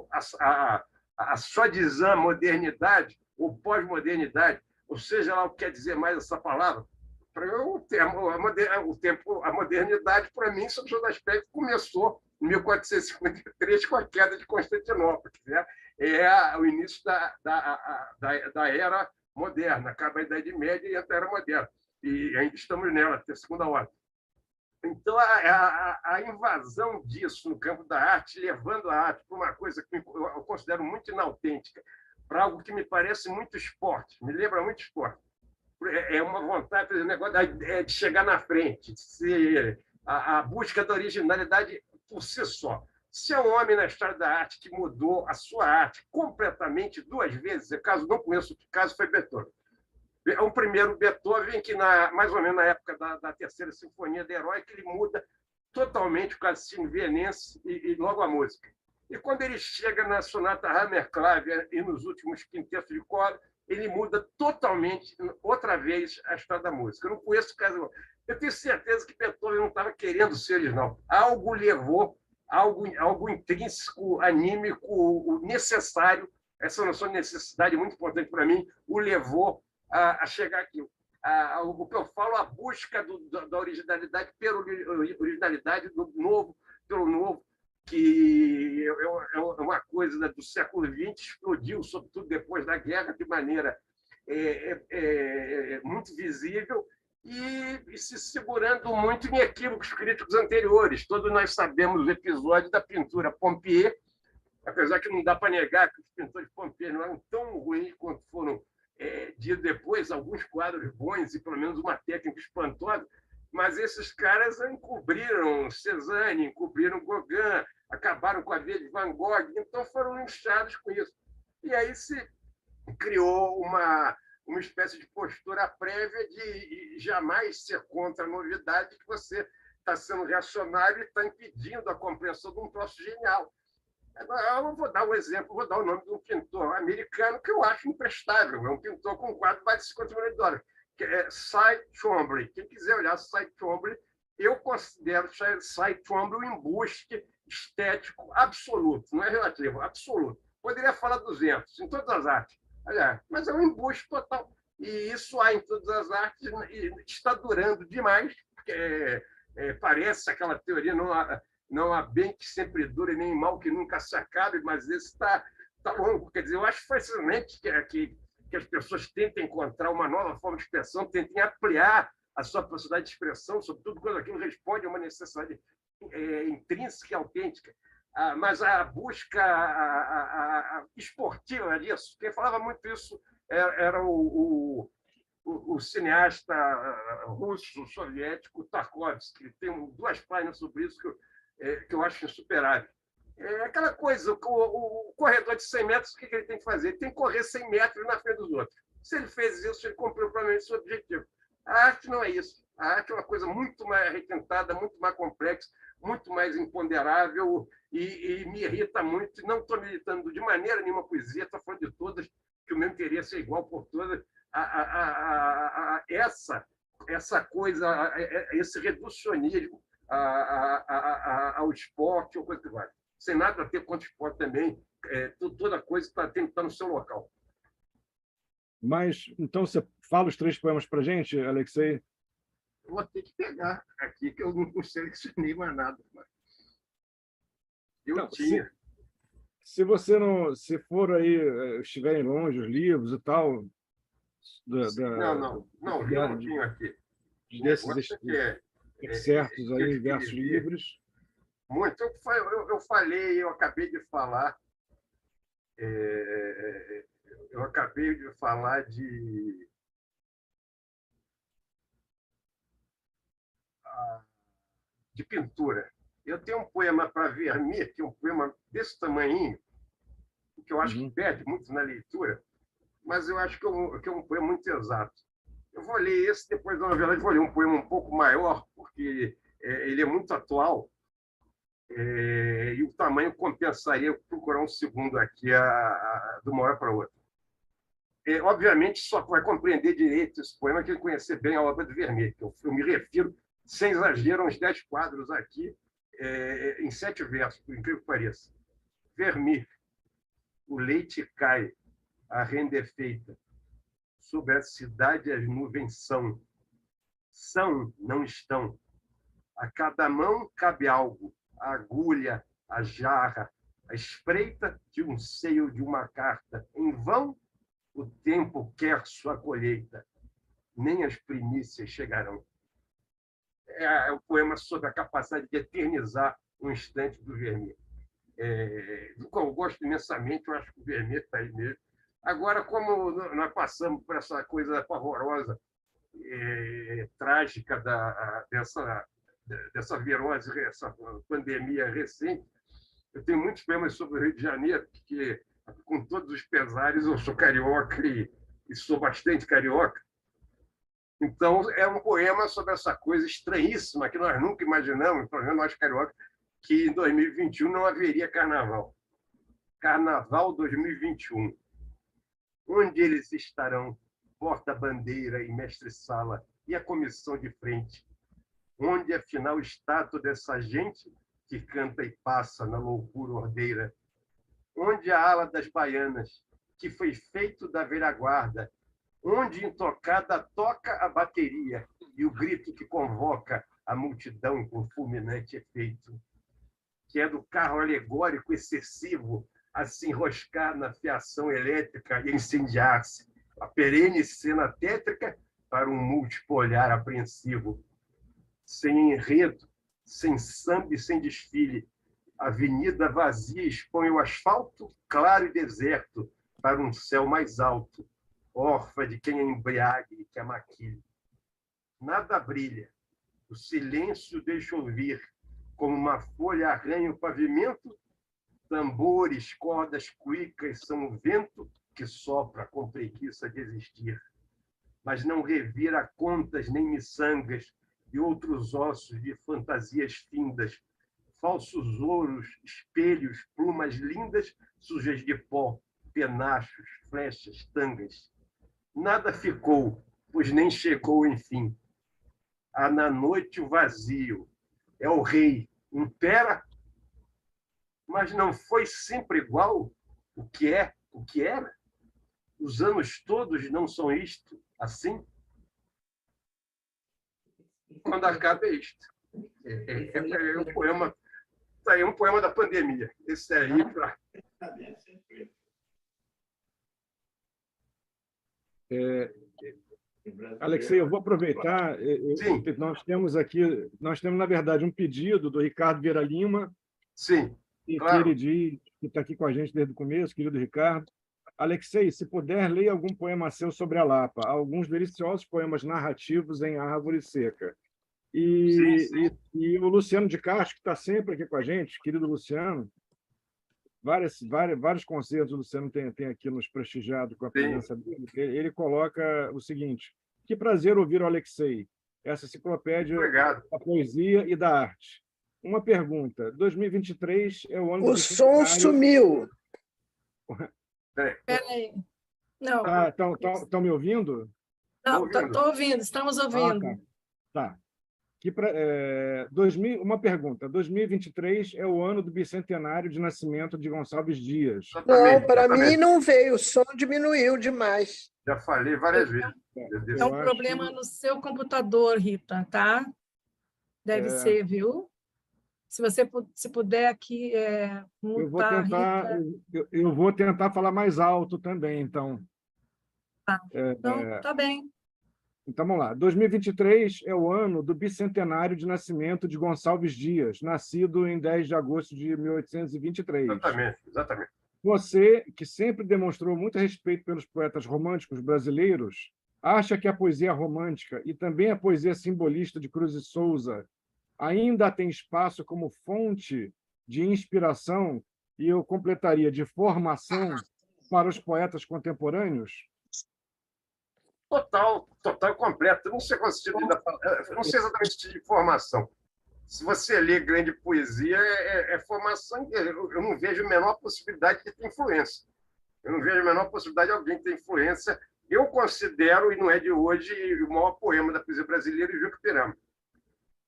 soi-disant modernidade ou pós-modernidade, ou seja lá o que quer dizer mais essa palavra, a modernidade, para mim, sob todo aspecto, começou em 1453 com a queda de Constantinopla, né? É o início da era moderna, acaba a Idade Média e entra a Era Moderna. E ainda estamos nela, até a segunda ordem. Então, a invasão disso no campo da arte, levando a arte para uma coisa que eu considero muito inautêntica, para algo que me parece muito esporte, me lembra muito esporte. É uma vontade, o negócio de chegar na frente, de ser a busca da originalidade por si só. Se é um homem na história da arte que mudou a sua arte completamente 2 vezes, caso não conheço o caso, foi Beethoven. O primeiro Beethoven, que mais ou menos na época da terceira sinfonia de Herói, que ele muda totalmente o classicismo vienense e logo a música. E quando ele chega na sonata Hammerklavier e nos últimos quintetos de corda, ele muda totalmente, outra vez, a história da música. Eu não conheço o caso. Eu tenho certeza que Beethoven não estava querendo ser original. Algo levou, algo intrínseco, anímico, necessário, essa noção de necessidade muito importante para mim o levou a chegar aqui. O que eu falo, a busca da originalidade pela originalidade do novo, pelo novo, que é uma coisa do século XX, explodiu, sobretudo depois da guerra, de maneira muito visível e se segurando muito em equívocos críticos anteriores. Todos nós sabemos o episódio da pintura Pompier, apesar que não dá para negar que os pintores Pompier não eram tão ruins quanto foram dias depois, alguns quadros bons e pelo menos uma técnica espantosa, mas esses caras encobriram Cézanne, encobriram Gauguin, acabaram com a vida de Van Gogh, então foram inchados com isso. E aí se criou uma espécie de postura prévia de jamais ser contra a novidade, que você está sendo reacionário e está impedindo a compreensão de um troço genial. Eu vou dar um exemplo, vou dar o nome de um pintor americano que eu acho imprestável. É um pintor com um quadro mais de 50 milhões de dólares, que é Cy Twombly. Quem quiser olhar Cy Twombly, eu considero Cy Twombly um embuste estético absoluto, não é relativo, absoluto. Poderia falar 200 em todas as artes, mas é um embuste total. E isso há em todas as artes e está durando demais, porque parece aquela teoria, não há bem que sempre dure, nem mal que nunca se acabe, mas esse está longo. Quer dizer, eu acho fascinante que as pessoas tentem encontrar uma nova forma de expressão, tentem ampliar a sua possibilidade de expressão, sobretudo quando aquilo responde a uma necessidade intrínseca e autêntica. Mas a busca esportiva disso, quem falava muito isso era o cineasta russo, soviético, Tarkovsky, que tem 2 páginas sobre isso que eu acho insuperável. É aquela coisa, o corredor de 100 metros, o que ele tem que fazer? Ele tem que correr 100 metros na frente dos outros. Se ele fez isso, ele cumpriu provavelmente o seu objetivo. A arte não é isso. A arte é uma coisa muito mais requintada, muito mais complexa, muito mais imponderável e me irrita muito. Não estou militando de maneira nenhuma a poesia, estou falando de todas, que o meu interesse é igual por todas. Essa coisa, esse reducionismo ao esporte ou coisa que vale. Sem nada a ter contra o esporte também, toda coisa tem que estar no seu local. Mas, então, você fala os 3 poemas para a gente, Alexei? Eu vou ter que pegar aqui, que eu não selecionei mais nada. Não, tinha. Se você não, se for aí, estiverem longe os livros e tal... Não, eu tinha aqui. Desses excertos aí, em versos livres. Muito. Eu falei, eu acabei de falar. Eu acabei de falar de pintura. Eu tenho um poema para Vermeer, que é um poema desse tamanhinho, que eu acho que perde muito na leitura, mas eu acho que é um poema muito exato. Eu vou ler esse, depois, na verdade, vou ler um poema um pouco maior, porque ele é muito atual, e o tamanho compensaria procurar um segundo aqui de uma hora para outra. Obviamente, só vai compreender direito esse poema quem conhecer bem a obra de Vermeer, que eu me refiro, sem exagero, a uns 10 quadros aqui, em 7 versos, por incrível que pareça. Vermeer, o leite cai, a renda é feita, sobre a cidade as nuvens são, não estão. A cada mão cabe algo, a agulha, a jarra, a espreita de um seio de uma carta. Em vão o tempo quer sua colheita, nem as primícias chegarão. É um poema sobre a capacidade de eternizar um instante do Vermeer. Do qual eu gosto imensamente, eu acho que o Vermeer está aí mesmo. Agora, como nós passamos por essa coisa pavorosa, trágica dessa virose, essa pandemia recente, eu tenho muitos poemas sobre o Rio de Janeiro, porque, com todos os pesares, eu sou carioca e sou bastante carioca. Então, é um poema sobre essa coisa estranhíssima que nós nunca imaginamos, pelo menos nós cariocas, que em 2021 não haveria carnaval. Carnaval 2021. Onde eles estarão? Porta-bandeira e mestre-sala e a comissão de frente. Onde, afinal, está toda essa gente que canta e passa na loucura ordeira? Onde a ala das baianas que foi feito da velha guarda, onde intocada toca a bateria e o grito que convoca a multidão com fulminante efeito, que é do carro alegórico excessivo a se enroscar na fiação elétrica e incendiar-se, a perene cena tétrica para um múltiplo olhar apreensivo, sem enredo, sem samba e sem desfile, a avenida vazia expõe o asfalto claro e deserto para um céu mais alto, órfã de quem a embriague e que a maquile. Nada brilha, o silêncio deixa ouvir, como uma folha arranha o pavimento, tambores, cordas cuicas são o vento que sopra com preguiça de existir. Mas não revira contas nem miçangas e outros ossos de fantasias findas, falsos ouros, espelhos, plumas lindas, sujas de pó, penachos, flechas, tangas. Nada ficou, pois nem chegou, enfim. Há na noite o vazio, é o rei, impera, mas não foi sempre igual o que é, o que era. Os anos todos não são isto, assim. Quando acaba é isto. É um poema, tá aí um poema da pandemia. Esse aí para Alexei, eu vou aproveitar. Sim. Nós temos, na verdade, um pedido do Ricardo Vieira Lima, Sim, que claro. ele diz que está aqui com a gente desde o começo, querido Ricardo. Alexei, se puder, leia algum poema seu sobre a Lapa. Há alguns deliciosos poemas narrativos em Árvore Seca. E o Luciano de Castro, que está sempre aqui com a gente, querido Luciano, vários concertos o Luciano tem aqui nos prestigiado com a presença dele. Ele coloca o seguinte: que prazer ouvir o Alexei, essa enciclopédia da poesia e da arte. Uma pergunta: 2023 é o ano do O som sumiu. Espera aí. Não. Estão me ouvindo? Não, estou ouvindo, estamos ouvindo. Tá. Uma pergunta: 2023 é o ano do bicentenário de nascimento de Gonçalves Dias. Não, para mim não veio, o som diminuiu demais. Já falei várias vezes. É um problema no seu computador, Rita, tá? Deve ser, viu? Se você puder aqui mutar, eu vou tentar falar mais alto também, então. Tá. Então, tá bem. Então, vamos lá. 2023 é o ano do bicentenário de nascimento de Gonçalves Dias, nascido em 10 de agosto de 1823. Exatamente. Você, que sempre demonstrou muito respeito pelos poetas românticos brasileiros, acha que a poesia romântica e também a poesia simbolista de Cruz e Souza ainda tem espaço como fonte de inspiração, e eu completaria, de formação para os poetas contemporâneos? Total e completo. Não sei não sei exatamente de formação. Se você lê grande poesia, é formação. Eu não vejo a menor possibilidade de ter influência. Eu não vejo a menor possibilidade de alguém ter influência. Eu considero, e não é de hoje, o maior poema da poesia brasileira, o Juca Pirama.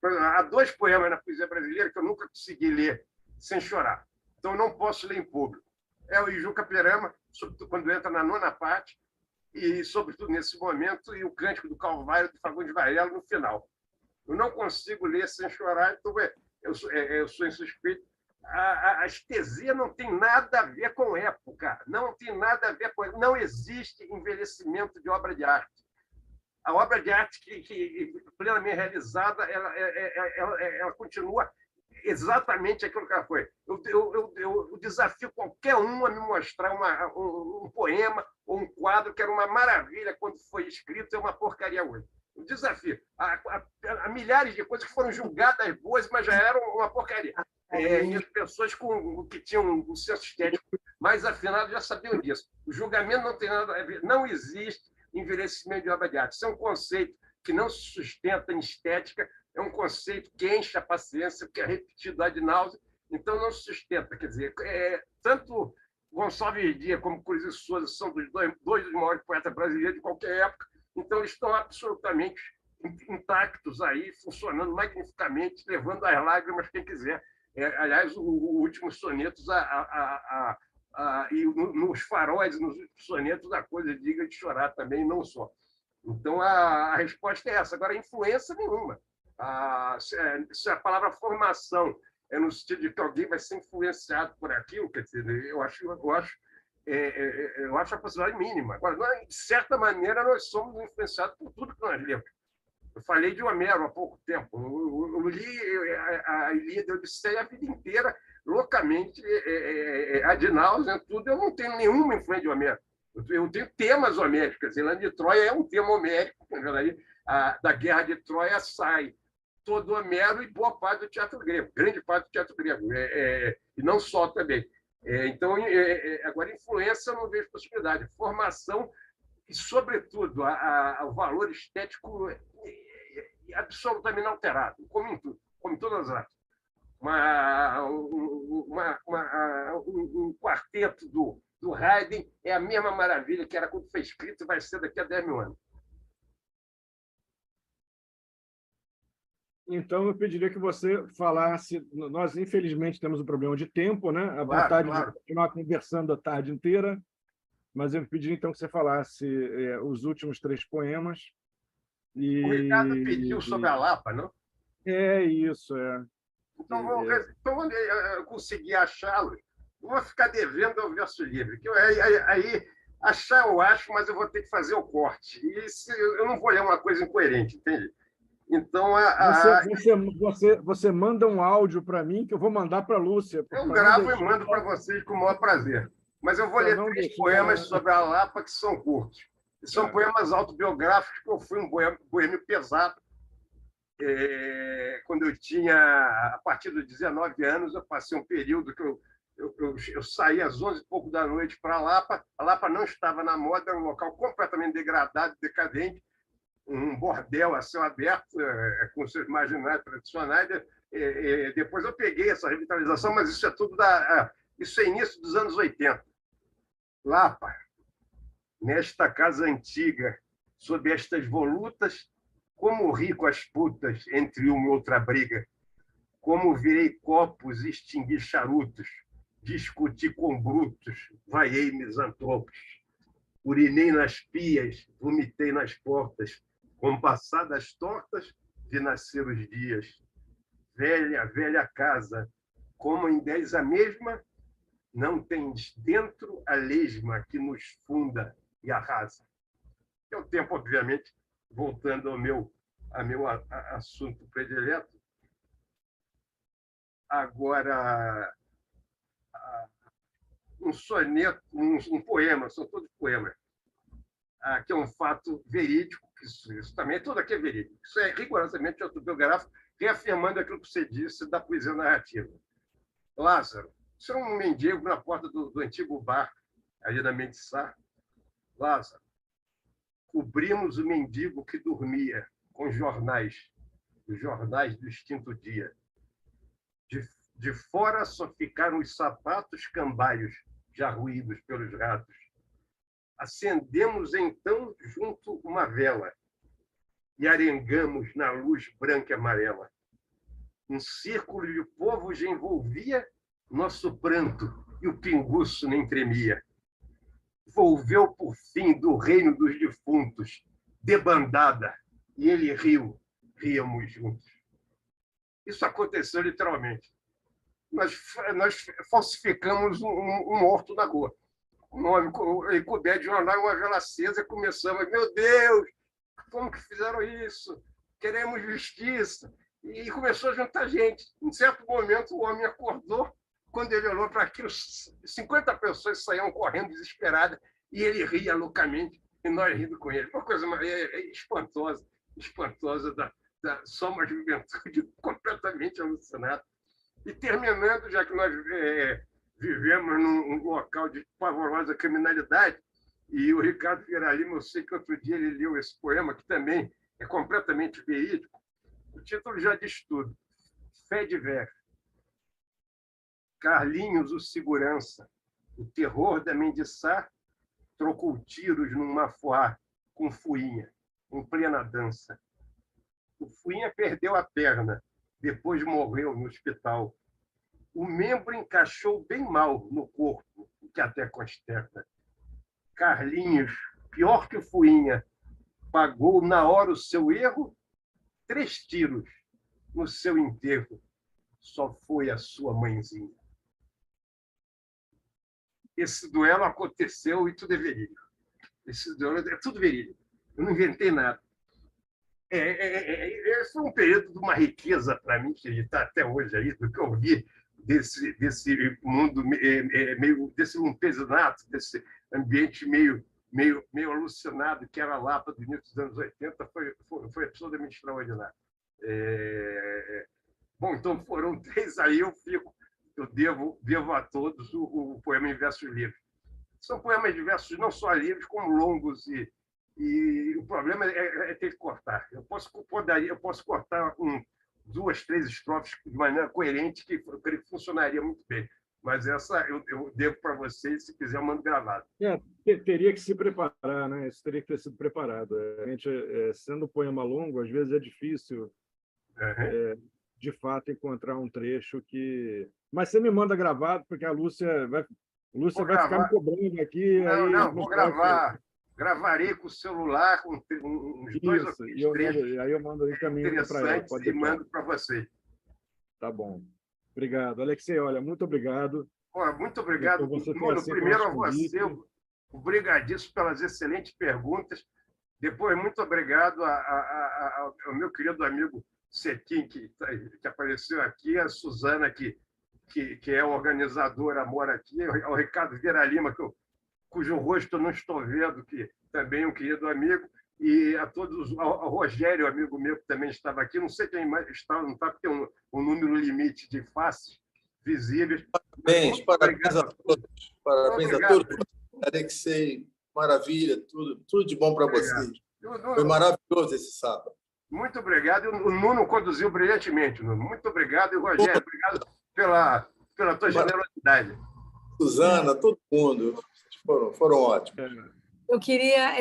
Há 2 poemas na poesia brasileira que eu nunca consegui ler sem chorar. Então, eu não posso ler em público. É o Juca Pirama, sobretudo quando entra na 9ª parte, e, sobretudo, nesse momento, e o Cântico do Calvário, do Fagundes Varela, no final. Eu não consigo ler sem chorar, então eu sou insuspeito. A estesia não tem nada a ver com época, não tem nada a ver com... Não existe envelhecimento de obra de arte. A obra de arte que plenamente realizada, ela continua exatamente aquilo que ela foi. Eu desafio qualquer um a me mostrar um poema ou um quadro que era uma maravilha quando foi escrito, é uma porcaria hoje. Um desafio. Há milhares de coisas que foram julgadas boas, mas já eram uma porcaria. E as pessoas que tinham um senso estético mais afinado já sabiam disso. O julgamento não tem nada a ver. Não existe envelhecimento de obra de arte. Isso é um conceito que não se sustenta em estética, é um conceito que enche a paciência, que é repetido ad nauseam, então não se sustenta. Quer dizer, tanto Gonçalves Dias como Cruz e Souza são dois dos maiores poetas brasileiros de qualquer época, então eles estão absolutamente intactos aí, funcionando magnificamente, levando às lágrimas quem quiser. Aliás, o último sonetos, E nos faróis, nos sonetos, a coisa diga de chorar também, não só. Então, a resposta é essa. Agora, influência nenhuma. Se a palavra formação é no sentido de que alguém vai ser influenciado por aquilo, quer dizer, eu acho a possibilidade mínima. Agora, de certa maneira, nós somos influenciados por tudo que nós lemos. Eu falei de Homero há pouco tempo. Eu li a Ilíada e a Odisseia a vida inteira, loucamente, ad nauseam, tudo. Eu não tenho nenhuma influência de Homero. Eu tenho temas homéricos. Quer dizer, Land de Troia é um tema homérico. Na verdade, da Guerra de Troia sai todo Homero e boa parte do teatro grego, grande parte do teatro grego, e não só também. Então, agora, influência, eu não vejo possibilidade. Formação e, sobretudo, o valor estético absolutamente inalterado, como em tudo, como em todas as artes. Um quarteto do Haydn é a mesma maravilha que era quando foi escrito e vai ser daqui a 10 mil anos. Então, eu pediria que você falasse. Nós, infelizmente, temos um problema de tempo, né? A vontade de continuar conversando a tarde inteira, mas eu pediria, então, que você falasse os últimos 3 poemas. O Ricardo pediu sobre a Lapa, não? É isso, Então, vamos conseguir achá-lo. Vou ficar devendo ao verso livre. Que aí, achar eu acho, mas eu vou ter que fazer o corte. E eu não vou ler uma coisa incoerente, entende? Então, você manda um áudio para mim que eu vou mandar para a Lúcia. Eu gravo e mando para vocês com o maior prazer. Mas eu vou ler 3 poemas sobre a Lapa que são curtos. São poemas autobiográficos, que eu fui um boêmio pesado. Quando eu tinha, a partir dos 19 anos, eu passei um período que eu saí às 11 e pouco da noite para a Lapa. A Lapa não estava na moda, era um local completamente degradado, decadente, um bordel a céu aberto, com seus marginais tradicionais. Depois eu peguei essa revitalização, mas isso é tudo isso é início dos anos 80. Lapa, nesta casa antiga, sob estas volutas, como ri com as putas entre uma e outra briga, como virei copos e extingui charutos, discuti com brutos, vaiei misantropos, urinei nas pias, vomitei nas portas, com passadas tortas, vi nascer os dias. Velha, velha casa, como em 10 a mesma, não tens dentro a lesma que nos funda e arrasa. É o tempo, obviamente, voltando ao meu assunto predileto. Agora, um soneto, um poema, são todos poemas, que é um fato verídico, isso também, tudo aqui é verídico, isso é rigorosamente autobiográfico, reafirmando aquilo que você disse da poesia narrativa. Lázaro, isso é um mendigo na porta do antigo bar, ali na Mendissá. Lázaro, cobrimos o mendigo que dormia com jornais, os jornais do extinto dia. De fora só ficaram os sapatos cambaios, já ruídos pelos ratos. Acendemos, então, junto uma vela e arengamos na luz branca e amarela. Um círculo de povo já envolvia nosso pranto e o pinguço nem tremia. Volveu, por fim, do reino dos defuntos, debandada, e ele riu, ríamos juntos. Isso aconteceu literalmente. Nós falsificamos um morto na rua. Um homem coberto de jornal, uma vela acesa, começamos, meu Deus, como que fizeram isso? Queremos justiça. E começou a juntar gente. Em certo momento, o homem acordou. Quando ele olhou para aquilo, 50 pessoas saíam correndo desesperadas e ele ria loucamente e nós rindo com ele. Uma coisa espantosa, espantosa só uma juventude completamente alucinada. E terminando, já que nós vivemos num local de pavorosa criminalidade, e o Ricardo Vieira Lima, eu sei que outro dia ele leu esse poema, que também é completamente verídico. O título já diz tudo. Fé de Ver. Carlinhos, o segurança, o terror da Mendissá, trocou tiros num mafuá com Fuinha, em plena dança. O Fuinha perdeu a perna, depois morreu no hospital. O membro encaixou bem mal no corpo, que até consterna. Carlinhos, pior que Fuinha, pagou na hora o seu erro, 3 tiros no seu enterro. Só foi a sua mãezinha. Esse duelo aconteceu e tudo é verídico. Esse duelo é tudo verídico. Eu não inventei nada. Foi um período de uma riqueza para mim, que está até hoje aí, do que eu vi desse mundo meio desse lumpesinato, desse ambiente meio alucinado que era a Lapa do início dos anos 80, foi absolutamente extraordinário. Bom, então foram 3 aí, eu devo a todos o poema em versos livres. São poemas de versos não só livres, como longos, e o problema é ter que cortar. Eu posso cortar 2, 3 estrofes de maneira coerente, que eu creio que funcionaria muito bem. Mas essa eu devo para vocês, se quiser, eu mando gravado. Teria que se preparar, né? Isso teria que ter sido preparado. A gente, sendo poema longo, às vezes é difícil, de fato, encontrar um trecho que... Mas você me manda gravado, porque a Lúcia vai ficar me cobrando aqui. Não, vou gravar. Gravarei com o celular, com uns 2 ou 3 trechos. Aí eu mando encaminho para ela. E mando para você. Tá bom. Obrigado. Alexei, olha, muito obrigado. Muito obrigado. Primeiro a você, obrigadíssimo pelas excelentes perguntas. Depois, muito obrigado ao meu querido amigo Cetim, que apareceu aqui, a Suzana, que é organizadora, mora aqui, ao Ricardo Vieira Lima, cujo rosto eu não estou vendo, que também é um querido amigo, e a todos, ao Rogério, amigo meu, que também estava aqui, não sei quem mais está, não está, porque tem um número limite de faces visíveis. Parabéns a todos. Parabéns a todos. Alexei, maravilha, tudo de bom para vocês. Foi maravilhoso esse sábado. Muito obrigado. O Nuno conduziu brilhantemente, Nuno. Muito obrigado. E o Rogério, obrigado pela tua generosidade. Suzana, todo mundo. Foram ótimos. Eu queria,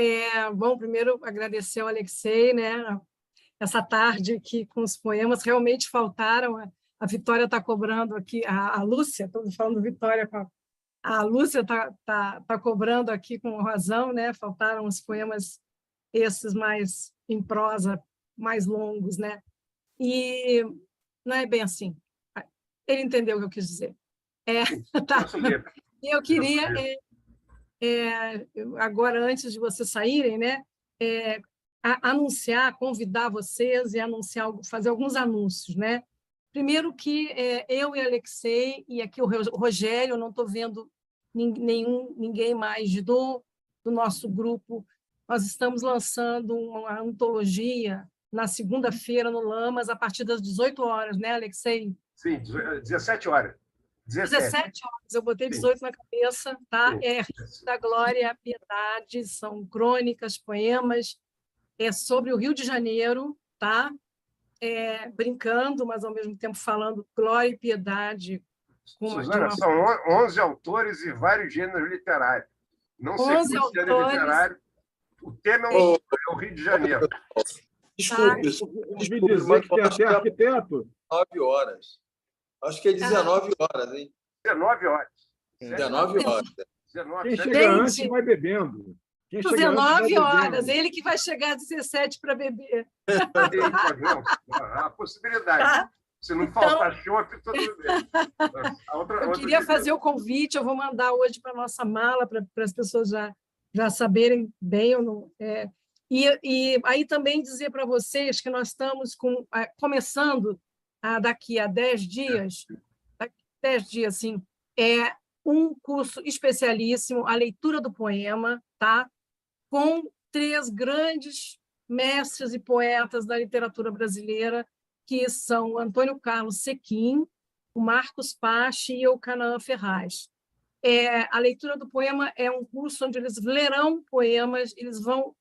primeiro agradecer ao Alexei, né? Essa tarde aqui com os poemas, realmente faltaram. A Vitória está cobrando aqui, a Lúcia, estou falando Vitória, a Lúcia tá cobrando aqui com razão, né? Faltaram os poemas esses mais em prosa, mais longos, né? E não é bem assim. Ele entendeu o que eu quis dizer. Tá. E eu queria, agora, antes de vocês saírem, né, convidar vocês e fazer alguns anúncios, né? Primeiro que eu e Alexei, e aqui o Rogério, eu não estou vendo ninguém mais do nosso grupo, nós estamos lançando uma antologia na segunda-feira no Lamas, a partir das 18 horas, né, Alexei? Sim, 17 horas. 17 horas, eu botei 18 na cabeça, tá? Rio da Glória, Piedade, são crônicas, poemas, sobre o Rio de Janeiro, tá? Brincando, mas ao mesmo tempo falando glória e piedade. Suzana, são 11 autores e vários gêneros literários. Não sei qual gênero literário. O tema é o Rio de Janeiro. Desculpe. Ouvi dizer que tem até arquiteto. 19 horas. Acho que é 19 horas, hein? 19 horas. 19 horas. Quem chega antes vai bebendo. 19 horas. Ele que vai chegar às 17 para beber. A possibilidade. Tá? Se não faltar chope, tudo bem. Eu queria fazer o convite, eu vou mandar hoje para a nossa mala, para as pessoas já saberem bem ou não. E aí também dizer para vocês que nós estamos começando daqui a 10 dias, sim, um curso especialíssimo, a leitura do poema, tá? Com 3 grandes mestres e poetas da literatura brasileira, que são o Antônio Carlos Sequim, o Marcos Pache e o Canaã Ferraz. A leitura do poema é um curso onde eles lerão poemas, eles vão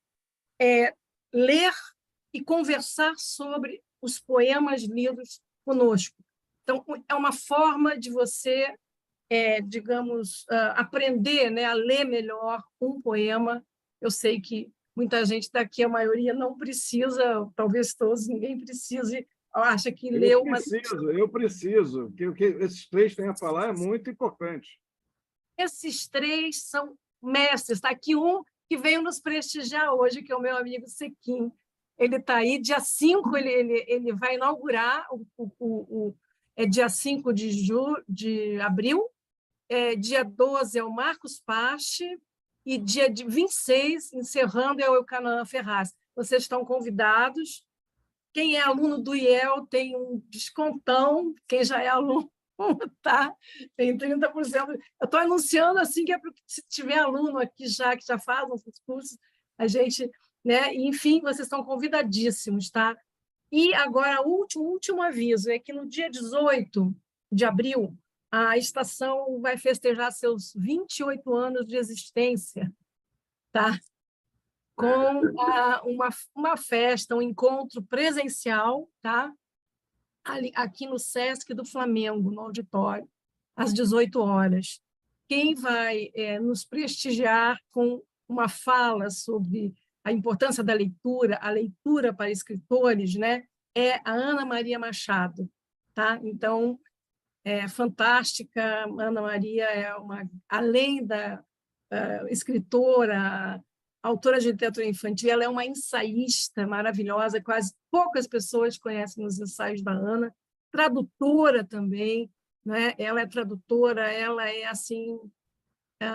ler e conversar sobre os poemas lidos conosco. Então, é uma forma de você, digamos, aprender, né, a ler melhor um poema. Eu sei que muita gente daqui, a maioria, não precisa, talvez todos, ninguém precise, acha que leu uma... Eu preciso. O que esses 3 têm a falar é muito importante. Esses 3 são mestres. Está aqui um que veio nos prestigiar hoje, que é o meu amigo Sequim. Ele está aí, dia 5, ele vai inaugurar, é dia 5 de abril, dia 12 é o Marcos Pache, e dia 26, encerrando, é o Canaã Ferraz. Vocês estão convidados. Quem é aluno do IEL tem um descontão, quem já é aluno, tá? Tem 30%. Eu estou anunciando assim, que é para se tiver aluno aqui que já faz os cursos, a gente, né? Enfim, vocês estão convidadíssimos, tá? E agora, o último aviso é que no dia 18 de abril, a estação vai festejar seus 28 anos de existência, tá? Com uma festa, um encontro presencial, tá? Aqui no Sesc do Flamengo, no auditório, às 18 horas. Quem vai nos prestigiar com uma fala sobre a importância da leitura, a leitura para escritores, né? É a Ana Maria Machado. Tá? Então, é fantástica. Ana Maria é além da escritora, autora de literatura infantil, ela é uma ensaísta maravilhosa, quase poucas pessoas conhecem os ensaios da Ana, tradutora também, né? Ela é tradutora, ela é assim é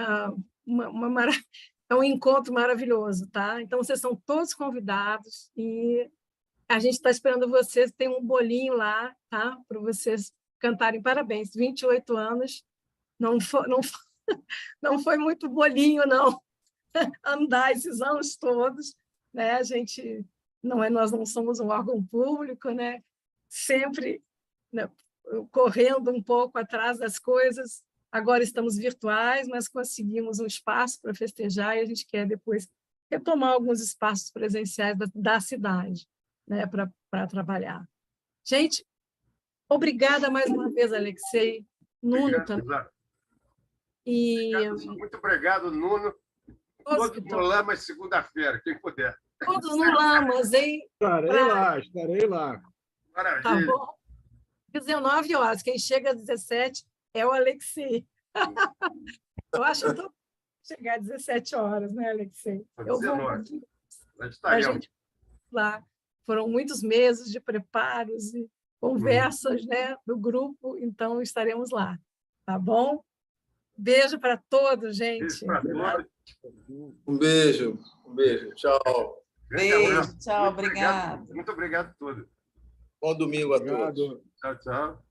um encontro maravilhoso, tá? Então vocês são todos convidados e a gente está esperando vocês, tem um bolinho lá, tá? Para vocês cantarem parabéns, 28 anos, não foi muito bolinho, não. Andar esses anos todos, né? A gente nós não somos um órgão público, né? Sempre, né, correndo um pouco atrás das coisas. Agora estamos virtuais, mas conseguimos um espaço para festejar e a gente quer depois retomar alguns espaços presenciais da cidade, né? Para trabalhar. Gente, obrigada mais uma vez, Alexei, Nuno também. Muito obrigado, Nuno. Todos no Lamas, segunda-feira, quem puder. Todos no Lamas, hein? Estarei lá. Maravilha. Tá bom. 19 horas. Quem chega às 17 é o Alexei. Eu acho que eu vou chegar às 17 horas, né, Alexei? Eu vou. A gente lá. Foram muitos meses de preparos e conversas, né, do grupo, então estaremos lá. Tá bom? Beijo para todos, gente. Um beijo. Tchau. Beijo, tchau, obrigado. Muito obrigado a todos. Bom domingo a todos. Tchau, tchau.